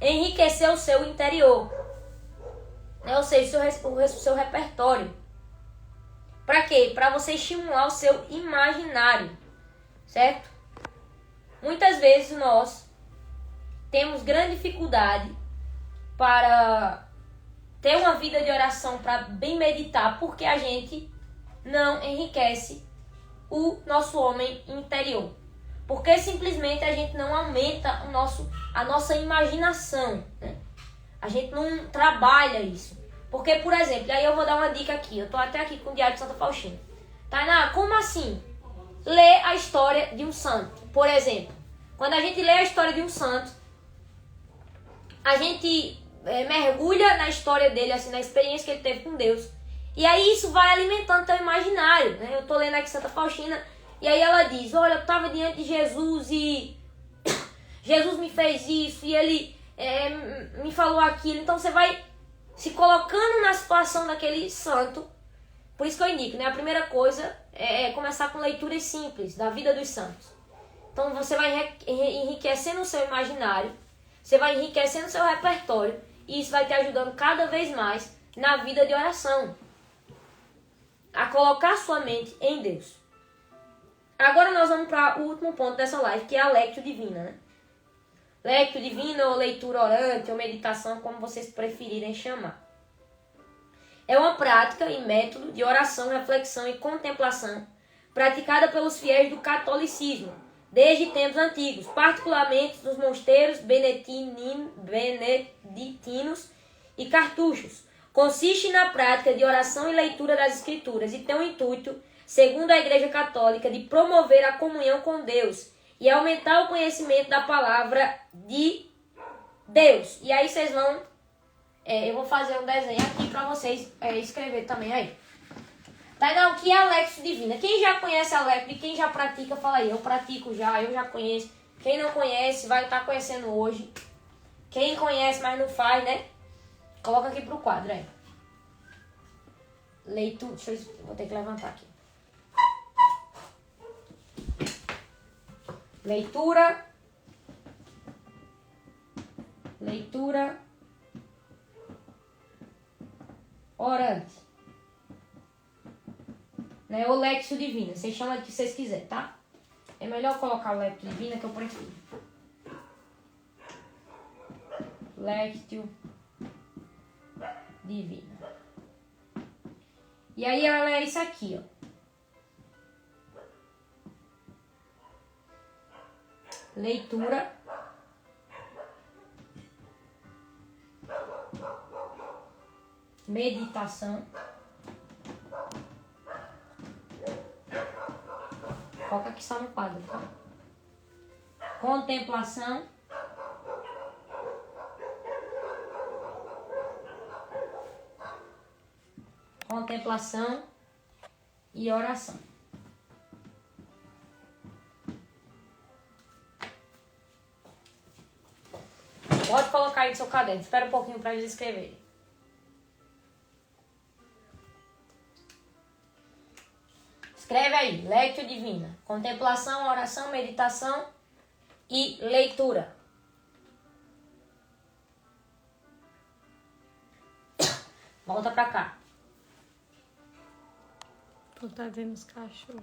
enriquecer o seu interior, né? Ou seja, o seu repertório. Para quê? Para você estimular o seu imaginário, certo? Muitas vezes nós temos grande dificuldade para ter uma vida de oração, para bem meditar, porque a gente não enriquece o nosso homem interior. Porque simplesmente a gente não aumenta a nossa imaginação, né? A gente não trabalha isso. Porque, por exemplo, aí eu vou dar uma dica aqui. Eu tô até aqui com o Diário de Santa Faustina. Tainá, como assim? Ler a história de um santo. Por exemplo, quando a gente lê a história de um santo, a gente mergulha na história dele, assim, na experiência que ele teve com Deus. E aí isso vai alimentando teu imaginário, né? Eu tô lendo aqui Santa Faustina, e aí ela diz, olha, eu tava diante de Jesus e Jesus me fez isso, e ele me falou aquilo. Então você vai se colocando na situação daquele santo. Por isso que eu indico, né? A primeira coisa é começar com leituras simples da vida dos santos. Então você vai enriquecendo o seu imaginário, você vai enriquecendo o seu repertório, e isso vai te ajudando cada vez mais na vida de oração, a colocar sua mente em Deus. Agora nós vamos para o último ponto dessa live, que é a Lectio Divina, né? Lectio Divina, ou leitura orante, ou meditação, como vocês preferirem chamar. É uma prática e método de oração, reflexão e contemplação praticada pelos fiéis do catolicismo desde tempos antigos, particularmente nos mosteiros beneditinos e cartuchos. Consiste na prática de oração e leitura das Escrituras e tem o intuito, segundo a Igreja Católica, de promover a comunhão com Deus e aumentar o conhecimento da palavra de Deus. E aí vocês vão... eu vou fazer um desenho aqui para vocês escrever também aí. Tá, o que é a Lectio Divina? Quem já conhece a Lectio e quem já pratica, fala aí. Eu pratico já, eu já conheço. Quem não conhece, vai estar conhecendo hoje. Quem conhece, mas não faz, né? Coloca aqui pro quadro aí. Leitura. Vou ter que levantar aqui. Leitura. Orante. Né? Ou Lectio Divina. Vocês chamam de que vocês quiserem, tá? É melhor colocar o Lectio Divina que eu prefiro. Lectio Divina. E aí ela é isso aqui, ó. Leitura. Meditação. Foca aqui só no quadro, tá? Contemplação. Contemplação e oração. Pode colocar aí no seu caderno. Espera um pouquinho para eles escreverem. Escreve aí, Lectio Divina, contemplação, oração, meditação e leitura. Volta pra cá. Tu tá vendo os cachorros.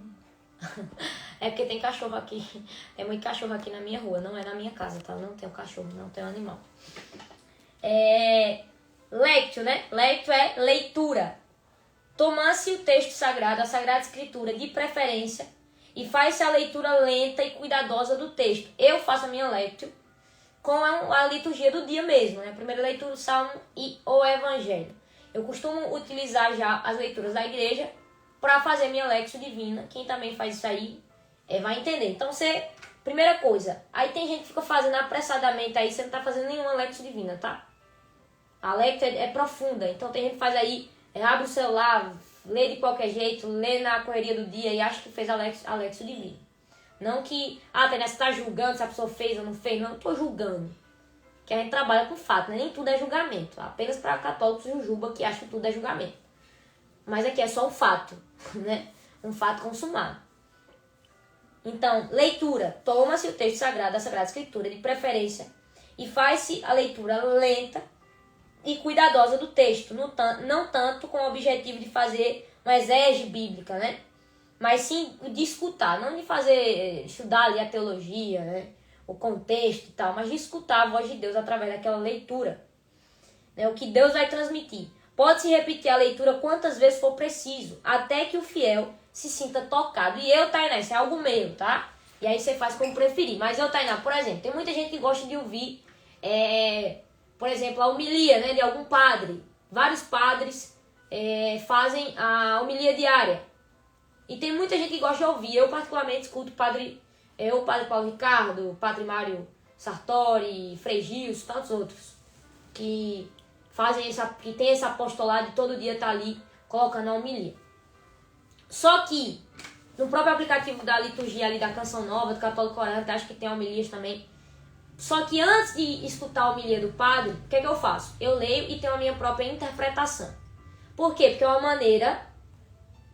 É porque tem cachorro aqui. Tem muito cachorro aqui na minha rua, não é na minha casa, tá? Não tenho cachorro, não tenho animal. Lectio, né? Lectio é leitura. Toma-se o texto sagrado, a Sagrada Escritura, de preferência, e faz-se a leitura lenta e cuidadosa do texto. Eu faço a minha lectio com a liturgia do dia mesmo, né? Primeira leitura, o Salmo e o Evangelho. Eu costumo utilizar já as leituras da igreja para fazer minha Lectio Divina. Quem também faz isso aí vai entender. Então, primeira coisa, aí tem gente que fica fazendo apressadamente aí, você não tá fazendo nenhuma Lectio Divina, tá? A Lectio é profunda, então tem gente que faz aí, abre o celular, lê de qualquer jeito, lê na correria do dia e acha que fez a Lectio Divina. Não que, Tainá, você está julgando se a pessoa fez ou não fez. Não, eu estou julgando. Que a gente trabalha com fato, né? Nem tudo é julgamento. Apenas para católicos jujuba que acham que tudo é julgamento. Mas aqui é só um fato, né? Um fato consumado. Então, leitura. Toma-se o texto sagrado da Sagrada Escritura, de preferência, e faz-se a leitura lenta e cuidadosa do texto, não tanto com o objetivo de fazer uma exégese bíblica, né? Mas sim de escutar, não de estudar ali a teologia, né? O contexto e tal, mas de escutar a voz de Deus através daquela leitura, né? O que Deus vai transmitir. Pode-se repetir a leitura quantas vezes for preciso, até que o fiel se sinta tocado. E eu, Tainá, isso é algo meu, tá? E aí você faz como preferir. Mas eu, Tainá, por exemplo, tem muita gente que gosta de ouvir, por exemplo, a homilia, né, de algum padre. Vários padres fazem a homilia diária. E tem muita gente que gosta de ouvir. Eu, particularmente, escuto o padre Paulo Ricardo, o padre Mário Sartori, Frei Gilson, tantos outros, que que tem esse apostolado de todo dia estar ali colocando a homilia. Só que no próprio aplicativo da liturgia ali da Canção Nova, do Católico Orante, acho que tem homilias também. Só que antes de escutar a homilia do padre, o que é que eu faço? Eu leio e tenho a minha própria interpretação. Por quê? Porque é uma maneira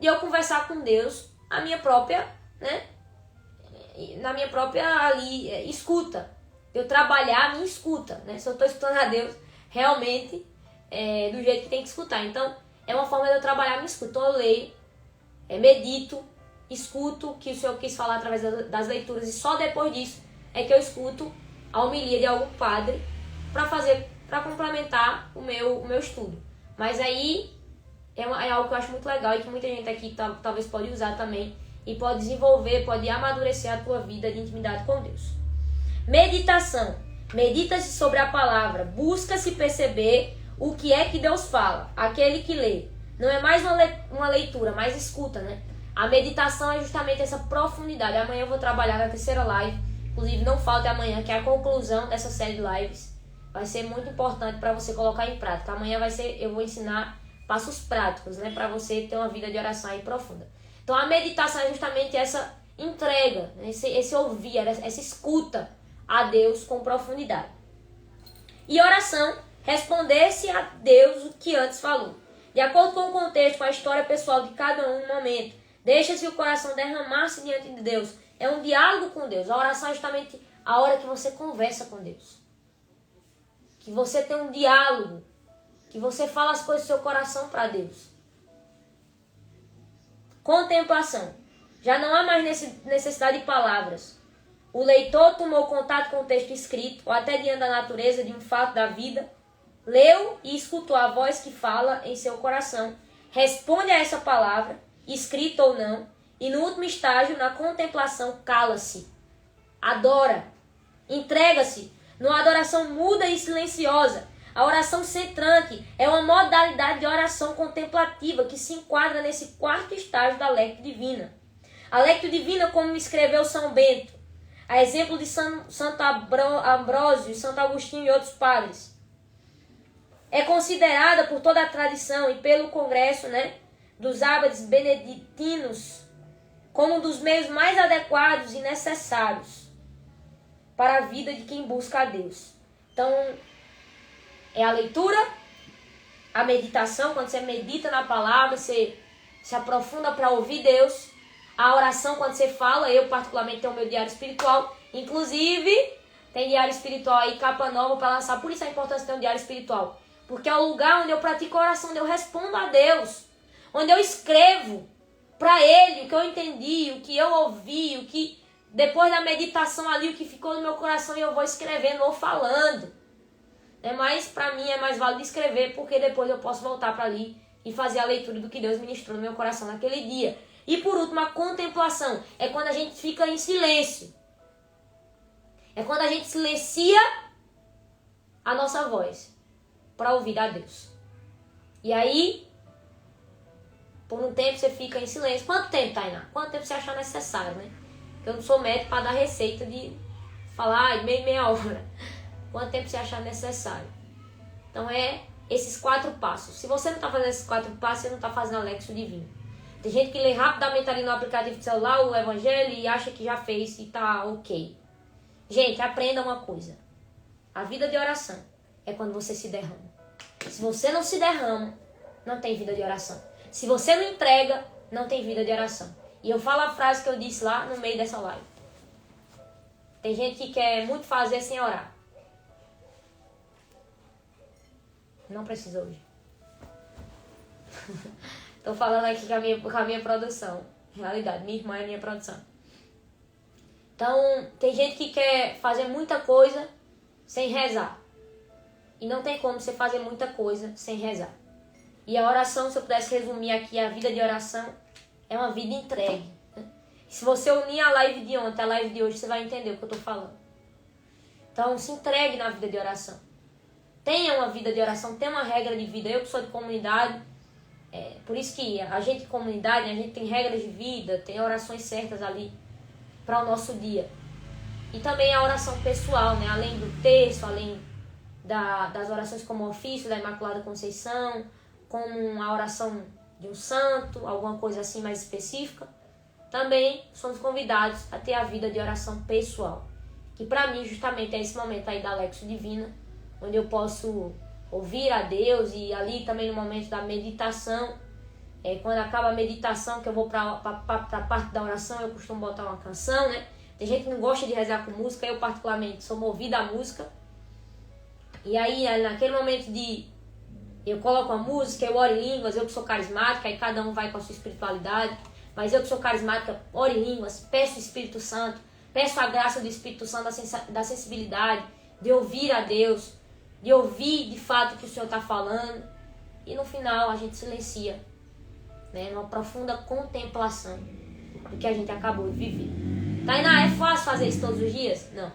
de eu conversar com Deus, a minha própria, né? Na minha própria ali, escuta. Eu trabalhar a minha escuta, né? Se eu estou escutando a Deus realmente do jeito que tem que escutar. Então, é uma forma de eu trabalhar a minha escuta. Então, eu leio, medito, escuto o que o Senhor quis falar através das leituras, e só depois disso é que eu escuto a homilia de algum padre para complementar o meu estudo. Mas aí é algo que eu acho muito legal e que muita gente aqui talvez pode usar também e pode desenvolver, pode amadurecer a tua vida de intimidade com Deus. Meditação. Medita-se sobre a palavra, busca-se perceber o que é que Deus fala. Aquele que lê não é mais uma leitura, mas escuta, né? A meditação é justamente essa profundidade. Amanhã eu vou trabalhar na terceira live. Inclusive, não falte amanhã, que é a conclusão dessa série de lives. Vai ser muito importante para você colocar em prática. Amanhã eu vou ensinar passos práticos, né? Para você ter uma vida de oração aí profunda. Então, a meditação é justamente essa entrega, né? esse ouvir, essa escuta a Deus com profundidade. E oração, responder-se a Deus o que antes falou. De acordo com o contexto, com a história pessoal de cada um no momento, deixa-se o coração derramar-se diante de Deus. É um diálogo com Deus. A oração é justamente a hora que você conversa com Deus. Que você tem um diálogo. Que você fala as coisas do seu coração para Deus. Contemplação. Já não há mais necessidade de palavras. O leitor tomou contato com o texto escrito, ou até diante da natureza de um fato da vida, leu e escutou a voz que fala em seu coração, responde a essa palavra, escrita ou não, e no último estágio, na contemplação, cala-se, adora, entrega-se, numa adoração muda e silenciosa. A oração centrante é uma modalidade de oração contemplativa que se enquadra nesse quarto estágio da Lectio Divina. A Lectio Divina, como escreveu São Bento, a exemplo de Santo Ambrósio, Santo Agostinho e outros padres, é considerada por toda a tradição e pelo congresso, né, dos abades beneditinos como um dos meios mais adequados e necessários para a vida de quem busca a Deus. Então, é a leitura, a meditação, quando você medita na palavra, você se aprofunda para ouvir Deus. A oração, quando você fala, eu particularmente tenho o meu diário espiritual, inclusive tem diário espiritual aí, capa nova para lançar, por isso a importância de ter um diário espiritual, porque é o lugar onde eu pratico a oração, onde eu respondo a Deus, onde eu escrevo para Ele o que eu entendi, o que eu ouvi, o que depois da meditação ali, o que ficou no meu coração, e eu vou escrevendo ou falando. Mas para mim é mais válido escrever, porque depois eu posso voltar para ali e fazer a leitura do que Deus ministrou no meu coração naquele dia. E por último, a contemplação. É quando a gente fica em silêncio. É quando a gente silencia a nossa voz para ouvir a Deus. E aí, por um tempo você fica em silêncio. Quanto tempo, Tainá? Quanto tempo você achar necessário, né? Porque eu não sou médico para dar receita de falar meia hora. Quanto tempo você achar necessário. Então esses 4 passos. Se você não está fazendo esses 4 passos, você não está fazendo a Lectio Divina. Tem gente que lê rapidamente ali no aplicativo de celular o evangelho e acha que já fez e tá ok. Gente, aprenda uma coisa. A vida de oração é quando você se derrama. Se você não se derrama, não tem vida de oração. Se você não entrega, não tem vida de oração. E eu falo a frase que eu disse lá no meio dessa live. Tem gente que quer muito fazer sem orar. Não precisa hoje. Tô falando aqui com a minha produção. Realidade, minha irmã é minha produção. Então, tem gente que quer fazer muita coisa sem rezar. E não tem como você fazer muita coisa sem rezar. E a oração, se eu pudesse resumir aqui, a vida de oração é uma vida entregue. Né? Se você unir a live de ontem, a live de hoje, você vai entender o que eu tô falando. Então, se entregue na vida de oração. Tenha uma vida de oração, tenha uma regra de vida. Eu que sou de comunidade, por isso que a gente de comunidade, a gente tem regras de vida, tem orações certas ali para o nosso dia. E também a oração pessoal, né? Além do texto, além das orações como ofício da Imaculada Conceição, como a oração de um santo, alguma coisa assim mais específica, também somos convidados a ter a vida de oração pessoal. Que para mim justamente é esse momento aí da Lexio Divina, onde eu posso ouvir a Deus e ali também no momento da meditação, quando acaba a meditação, que eu vou para a parte da oração, eu costumo botar uma canção, né? Tem gente que não gosta de rezar com música, eu particularmente sou movida à música. E aí naquele momento eu coloco a música, eu oro em línguas, eu que sou carismática, aí cada um vai com a sua espiritualidade, mas eu que sou carismática, oro em línguas, peço o Espírito Santo, peço a graça do Espírito Santo, da sensibilidade, de ouvir a Deus, de ouvir de fato o que o Senhor está falando, e no final a gente silencia, né, numa profunda contemplação do que a gente acabou de viver. Tainá, é fácil fazer isso todos os dias? Não.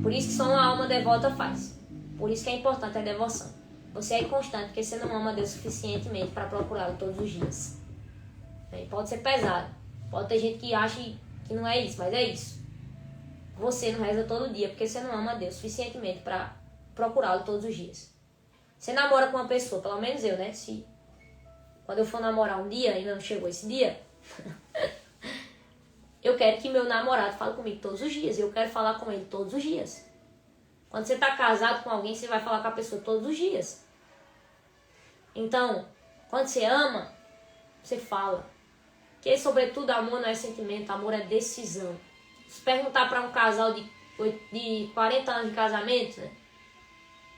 Por isso que só uma alma devota faz. Por isso que é importante a devoção. Você é inconstante porque você não ama Deus suficientemente para procurá-lo todos os dias. Pode ser pesado. Pode ter gente que acha que não é isso, mas é isso. Você não reza todo dia porque você não ama Deus suficientemente para procurá-lo todos os dias. Você namora com uma pessoa, pelo menos eu, né? Quando eu for namorar um dia, ainda não chegou esse dia, eu quero que meu namorado fale comigo todos os dias. Eu quero falar com ele todos os dias. Quando você está casado com alguém, você vai falar com a pessoa todos os dias. Então, quando você ama, você fala. Porque, sobretudo, amor não é sentimento, amor é decisão. Se perguntar para um casal de 40 anos de casamento, né?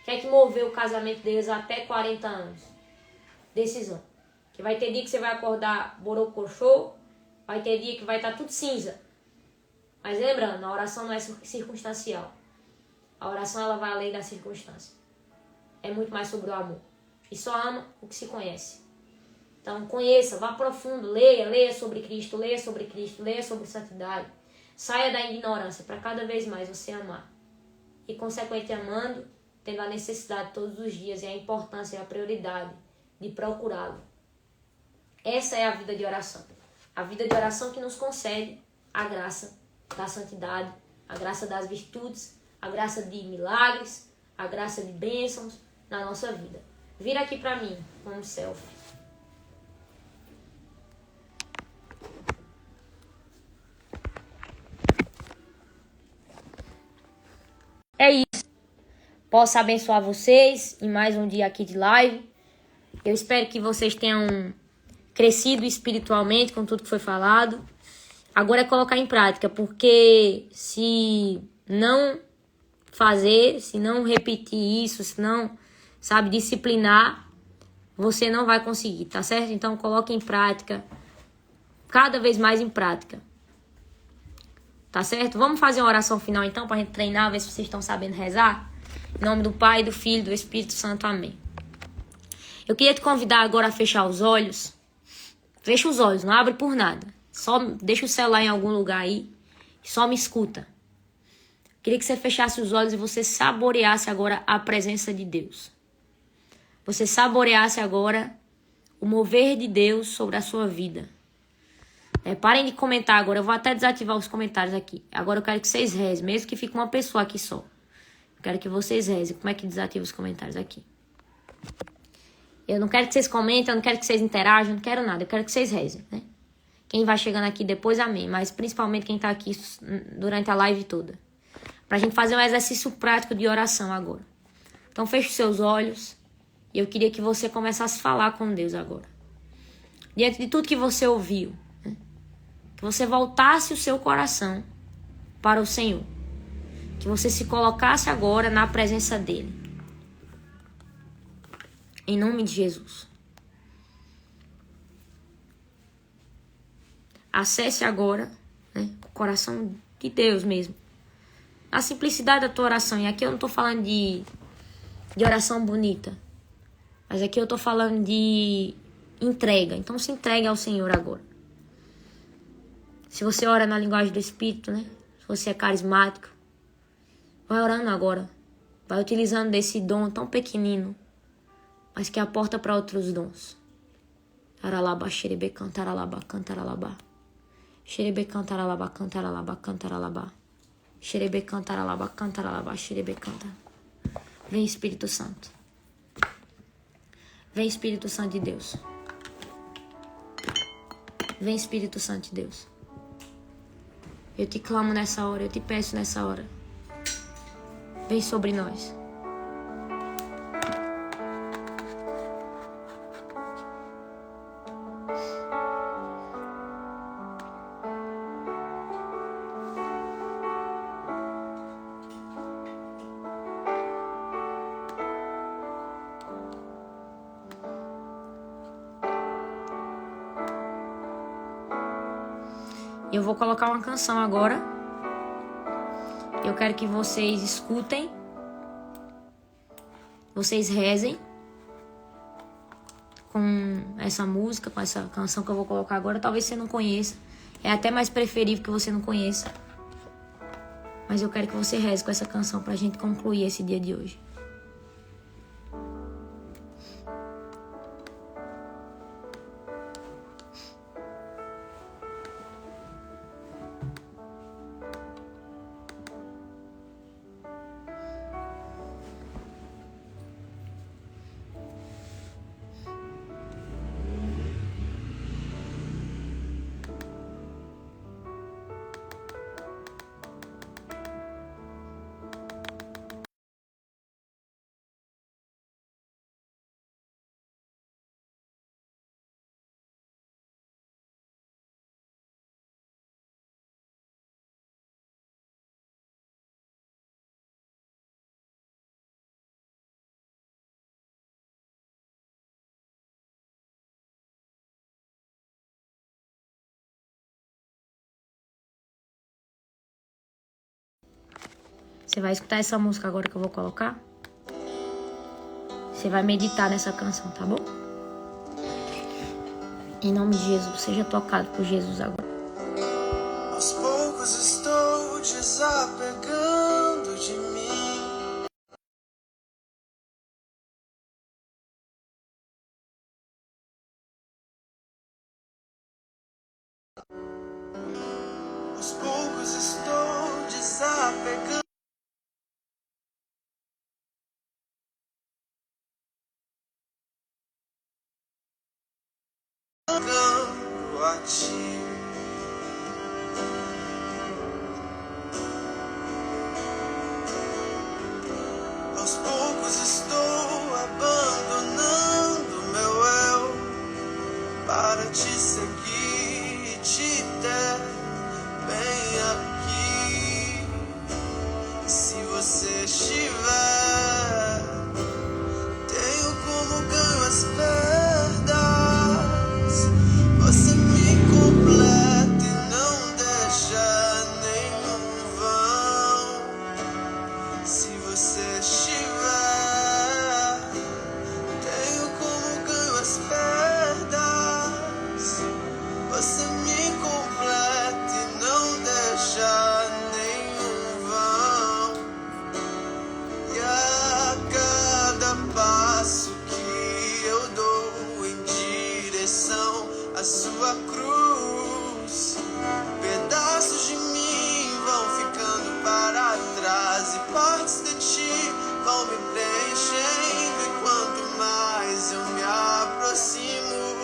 O que é que moveu o casamento deles até 40 anos? Decisão. Que vai ter dia que você vai acordar borocochô, vai ter dia que vai estar tudo cinza. Mas lembrando, a oração não é circunstancial. A oração ela vai além da circunstância. É muito mais sobre o amor. E só ama o que se conhece. Então conheça, vá profundo, leia sobre Cristo, leia sobre santidade. Saia da ignorância para cada vez mais você amar. E consequentemente amando, tendo a necessidade todos os dias e a importância e a prioridade de procurá-lo. Essa é a vida de oração. A vida de oração que nos concede a graça da santidade, a graça das virtudes, a graça de milagres, a graça de bênçãos na nossa vida. Vira aqui para mim, como selfie. É isso. Posso abençoar vocês em mais um dia aqui de live. Eu espero que vocês tenham crescido espiritualmente com tudo que foi falado. Agora é colocar em prática, porque se não fazer, se não repetir isso, se não, disciplinar, você não vai conseguir, tá certo? Então coloque em prática, cada vez mais em prática. Tá certo? Vamos fazer uma oração final então, pra gente treinar, ver se vocês estão sabendo rezar. Em nome do Pai, do Filho e do Espírito Santo. Amém. Eu queria te convidar agora a fechar os olhos. Fecha os olhos, não abre por nada. Só deixa o celular em algum lugar aí e só me escuta. Queria que você fechasse os olhos e você saboreasse agora a presença de Deus. Você saboreasse agora o mover de Deus sobre a sua vida. Parem de comentar agora. Eu vou até desativar os comentários aqui. Agora eu quero que vocês rezem, mesmo que fique uma pessoa aqui só. Eu quero que vocês rezem. Como é que desativa os comentários aqui? Eu não quero que vocês comentem, eu não quero que vocês interajam, eu não quero nada. Eu quero que vocês rezem, né? Quem vai chegando aqui depois, amém. Mas principalmente quem tá aqui durante a live toda. Pra gente fazer um exercício prático de oração agora. Então feche os seus olhos. E eu queria que você começasse a falar com Deus agora. Diante de tudo que você ouviu, né? Que você voltasse o seu coração para o Senhor. Que você se colocasse agora na presença dEle. Em nome de Jesus. Acesse agora, né, o coração de Deus mesmo. A simplicidade da tua oração. E aqui eu não estou falando de oração bonita. Mas aqui eu estou falando de entrega. Então se entregue ao Senhor agora. Se você ora na linguagem do Espírito, né? Se você é carismático, vai orando agora. Vai utilizando desse dom tão pequenino, mas que é a porta para outros dons. Aralaba, xerebe, cantaralaba, cantaralaba. Xerebe, cantaralaba, cantaralaba, cantaralaba. Xerebe, cantaralaba, cantaralaba, xerebe, canta. Vem, Espírito Santo. Vem, Espírito Santo de Deus. Vem, Espírito Santo de Deus. Eu te clamo nessa hora, eu te peço nessa hora. Vem sobre nós. Eu vou colocar uma canção agora. Eu quero que vocês escutem. Vocês rezem com essa música, com essa canção que eu vou colocar agora. Talvez você não conheça. É até mais preferível que você não conheça. Mas eu quero que você reze com essa canção pra gente concluir esse dia de hoje. Você vai escutar essa música agora que eu vou colocar. Você vai meditar nessa canção, tá bom? Em nome de Jesus, seja tocado por Jesus agora. Aos poucos estou desapegando de mim. Aos poucos estou desapegando. A ti. Aos poucos estou abandonando meu eu para te seguir e te ter bem aqui. Se você estiver, tenho como ganho as perdas. Você me completa e não deixa nenhum vão. Se você estiver, tenho como ganho as perdas. Você me completa e não deixa nenhum vão. E a cada passo que eu dou em direção à sua cruz, pedaços de mim vão ficando para trás e partes de ti vão me preenchendo. E quanto mais eu me aproximo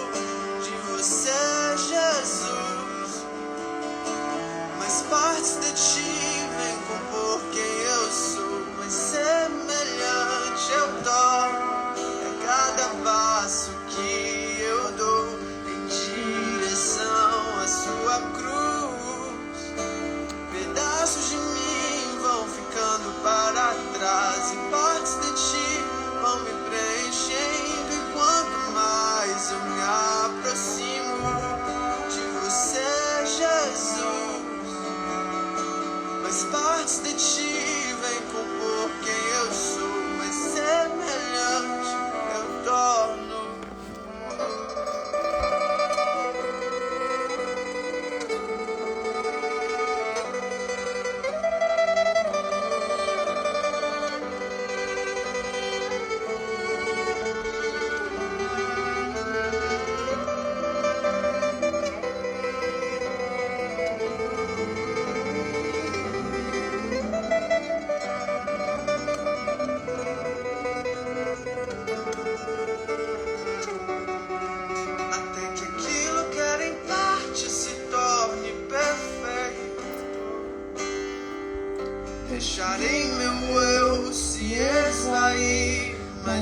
de você, Jesus,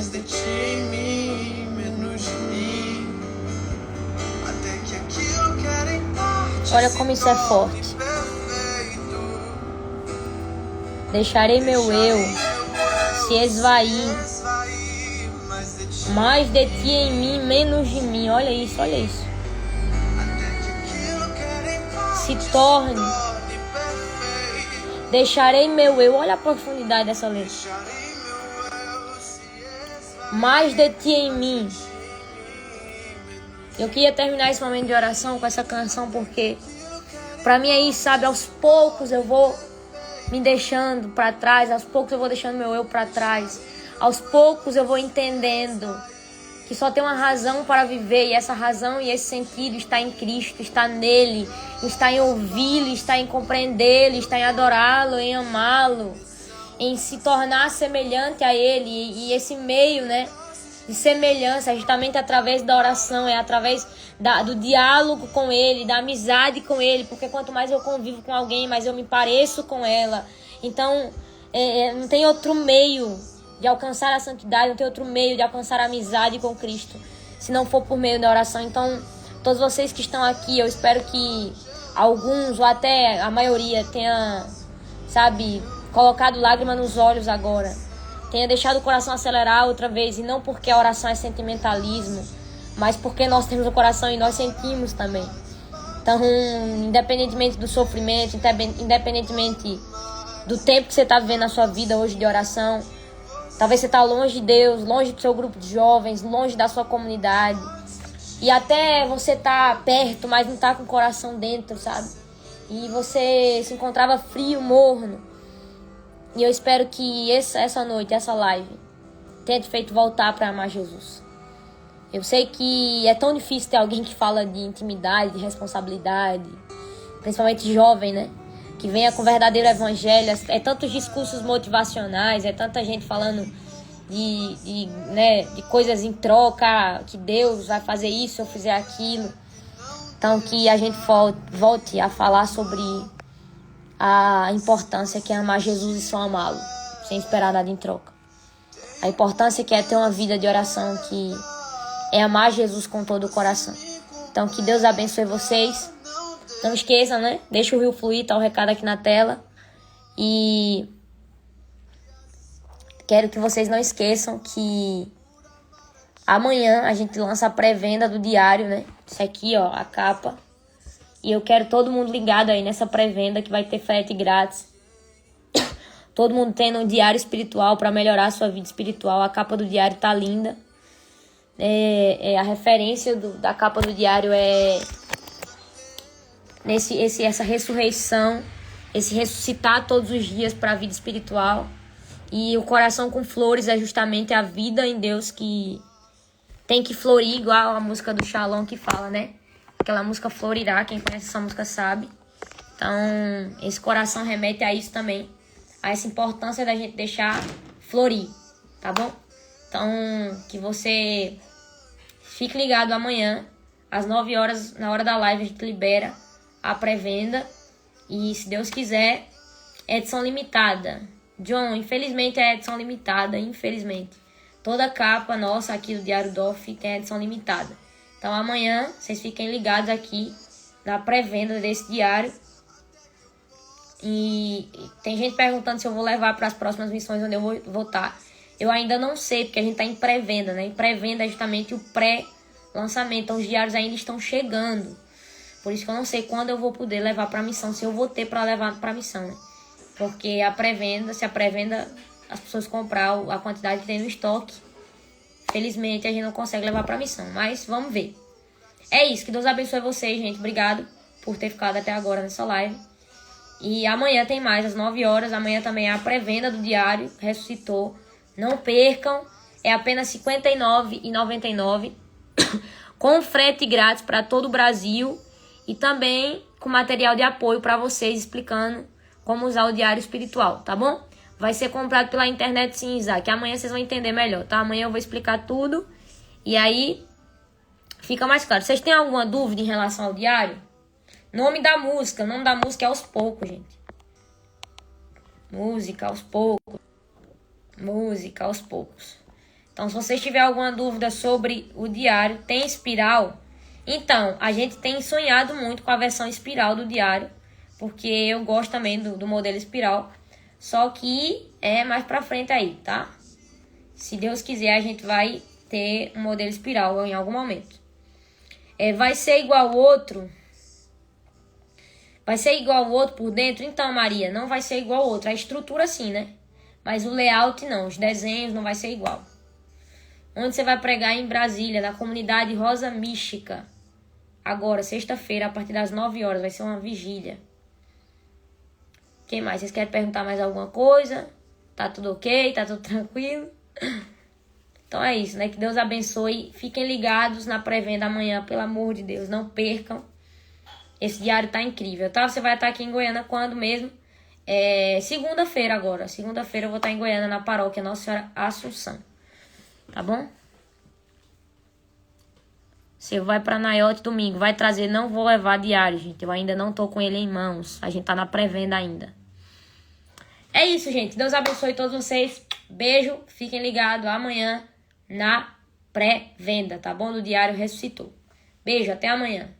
mais de ti em mim, menos de mim. Até que aquilo que era em parte Olha como isso é forte. perfeito. Deixarei meu eu se esvair, Mais de ti, mais de ti em mim, menos de mim. Olha isso, olha isso. até que aquilo que era em parte Se torne, perfeito. deixarei meu eu. Olha a profundidade dessa letra. Deixarei meu eu se esvair. Mais de ti em mim. Eu queria terminar esse momento de oração com essa canção porque pra mim é isso, sabe? Aos poucos eu vou me deixando pra trás, aos poucos eu vou deixando meu eu pra trás. Aos poucos eu vou entendendo que só tem uma razão para viver, e essa razão e esse sentido está em Cristo, está nele, está em ouvi-lo, está em compreendê-lo, está em adorá-lo, em amá-lo, em se tornar semelhante a ele. E esse meio, né, de semelhança é justamente através da oração, é através do diálogo com ele, da amizade com ele, porque quanto mais eu convivo com alguém, mais eu me pareço com ela. Então, não tem outro meio de alcançar a santidade, não tem outro meio de alcançar a amizade com Cristo, se não for por meio da oração. Então, todos vocês que estão aqui, eu espero que alguns, ou até a maioria, tenha, sabe, colocado lágrima nos olhos agora, tenha deixado o coração acelerar outra vez, e não porque a oração é sentimentalismo, mas porque nós temos o coração e nós sentimos também. Então, independentemente do sofrimento, independentemente do tempo que você está vivendo na sua vida hoje de oração, talvez você está longe de Deus, longe do seu grupo de jovens, longe da sua comunidade, e até você tá perto, mas não tá com o coração dentro, sabe? E você se encontrava frio, morno. E eu espero que essa noite, essa live, tenha te feito voltar para amar Jesus. Eu sei que é tão difícil ter alguém que fala de intimidade, de responsabilidade, principalmente jovem, né? Que venha com verdadeiro evangelho. É tantos discursos motivacionais, é tanta gente falando de coisas em troca, que Deus vai fazer isso, eu fizer aquilo. Então que a gente volte a falar sobre a importância que é amar Jesus e só amá-lo, sem esperar nada em troca. A importância que é ter uma vida de oração, que é amar Jesus com todo o coração. Então que Deus abençoe vocês. Não esqueçam, né? Deixa o rio fluir, tá o recado aqui na tela. E quero que vocês não esqueçam que amanhã a gente lança a pré-venda do diário, né? Isso aqui, ó, a capa. E eu quero todo mundo ligado aí nessa pré-venda, que vai ter frete grátis. Todo mundo tendo um diário espiritual para melhorar a sua vida espiritual. A capa do diário tá linda. A referência da capa do diário é essa ressurreição, esse ressuscitar todos os dias para a vida espiritual. E o coração com flores é justamente a vida em Deus, que tem que florir, igual a música do Shalom que fala, né? Aquela música Florirá, quem conhece essa música sabe. Então, esse coração remete a isso também, a essa importância da gente deixar florir, tá bom? Então, que você fique ligado amanhã, às 9 horas, na hora da live, a gente libera a pré-venda. E, se Deus quiser, é edição limitada. John, infelizmente é edição limitada, infelizmente. Toda capa nossa aqui do Diário Doff tem edição limitada. Então amanhã vocês fiquem ligados aqui na pré-venda desse diário. E tem gente perguntando se eu vou levar para as próximas missões onde eu vou estar. Eu ainda não sei, porque a gente está em pré-venda, né? E pré-venda é justamente o pré-lançamento. Então os diários ainda estão chegando. Por isso que eu não sei quando eu vou poder levar para a missão, se eu vou ter para levar para a missão, né? Porque a pré-venda, se a pré-venda as pessoas comprar a quantidade que tem no estoque, felizmente a gente não consegue levar para a missão. Mas vamos ver. É isso, que Deus abençoe vocês, gente. Obrigado por ter ficado até agora nessa live. E amanhã tem mais, às 9 horas. Amanhã também é a pré-venda do diário Ressuscitou. Não percam. É apenas R$ 59,99. Com frete grátis para todo o Brasil. E também com material de apoio para vocês, explicando como usar o diário espiritual, tá bom? Vai ser comprado pela internet, sim, Isaac. Amanhã vocês vão entender melhor, tá? Amanhã eu vou explicar tudo. E aí fica mais claro. Vocês têm alguma dúvida em relação ao diário? Nome da música. O nome da música é Aos Poucos, gente. Música aos poucos. Música aos poucos. Então, se vocês tiverem alguma dúvida sobre o diário, tem espiral. Então, a gente tem sonhado muito com a versão espiral do diário, porque eu gosto também do modelo espiral. Só que é mais pra frente aí, tá? Se Deus quiser, a gente vai ter um modelo espiral em algum momento. Vai ser igual ao outro? Vai ser igual ao outro por dentro? Então, Maria, não vai ser igual ao outro. A estrutura sim, né? Mas o layout não, os desenhos não vai ser igual. Onde você vai pregar? Em Brasília, na comunidade Rosa Mística. Agora, sexta-feira, a partir das 9 horas, vai ser uma vigília. Quem mais? Vocês querem perguntar mais alguma coisa? Tá tudo ok? Tá tudo tranquilo? Então é isso, né? Que Deus abençoe. Fiquem ligados na pré-venda amanhã, pelo amor de Deus. Não percam. Esse diário tá incrível, tá? Você vai estar aqui em Goiânia quando mesmo? Segunda-feira agora. Segunda-feira eu vou estar em Goiânia, na paróquia Nossa Senhora Assunção. Tá bom? Você vai pra Naiote domingo. Vai trazer. Não vou levar diário, gente. Eu ainda não tô com ele em mãos. A gente tá na pré-venda ainda. É isso, gente. Deus abençoe todos vocês. Beijo. Fiquem ligados amanhã na pré-venda, tá bom? Do Diário Ressuscitou. Beijo. Até amanhã.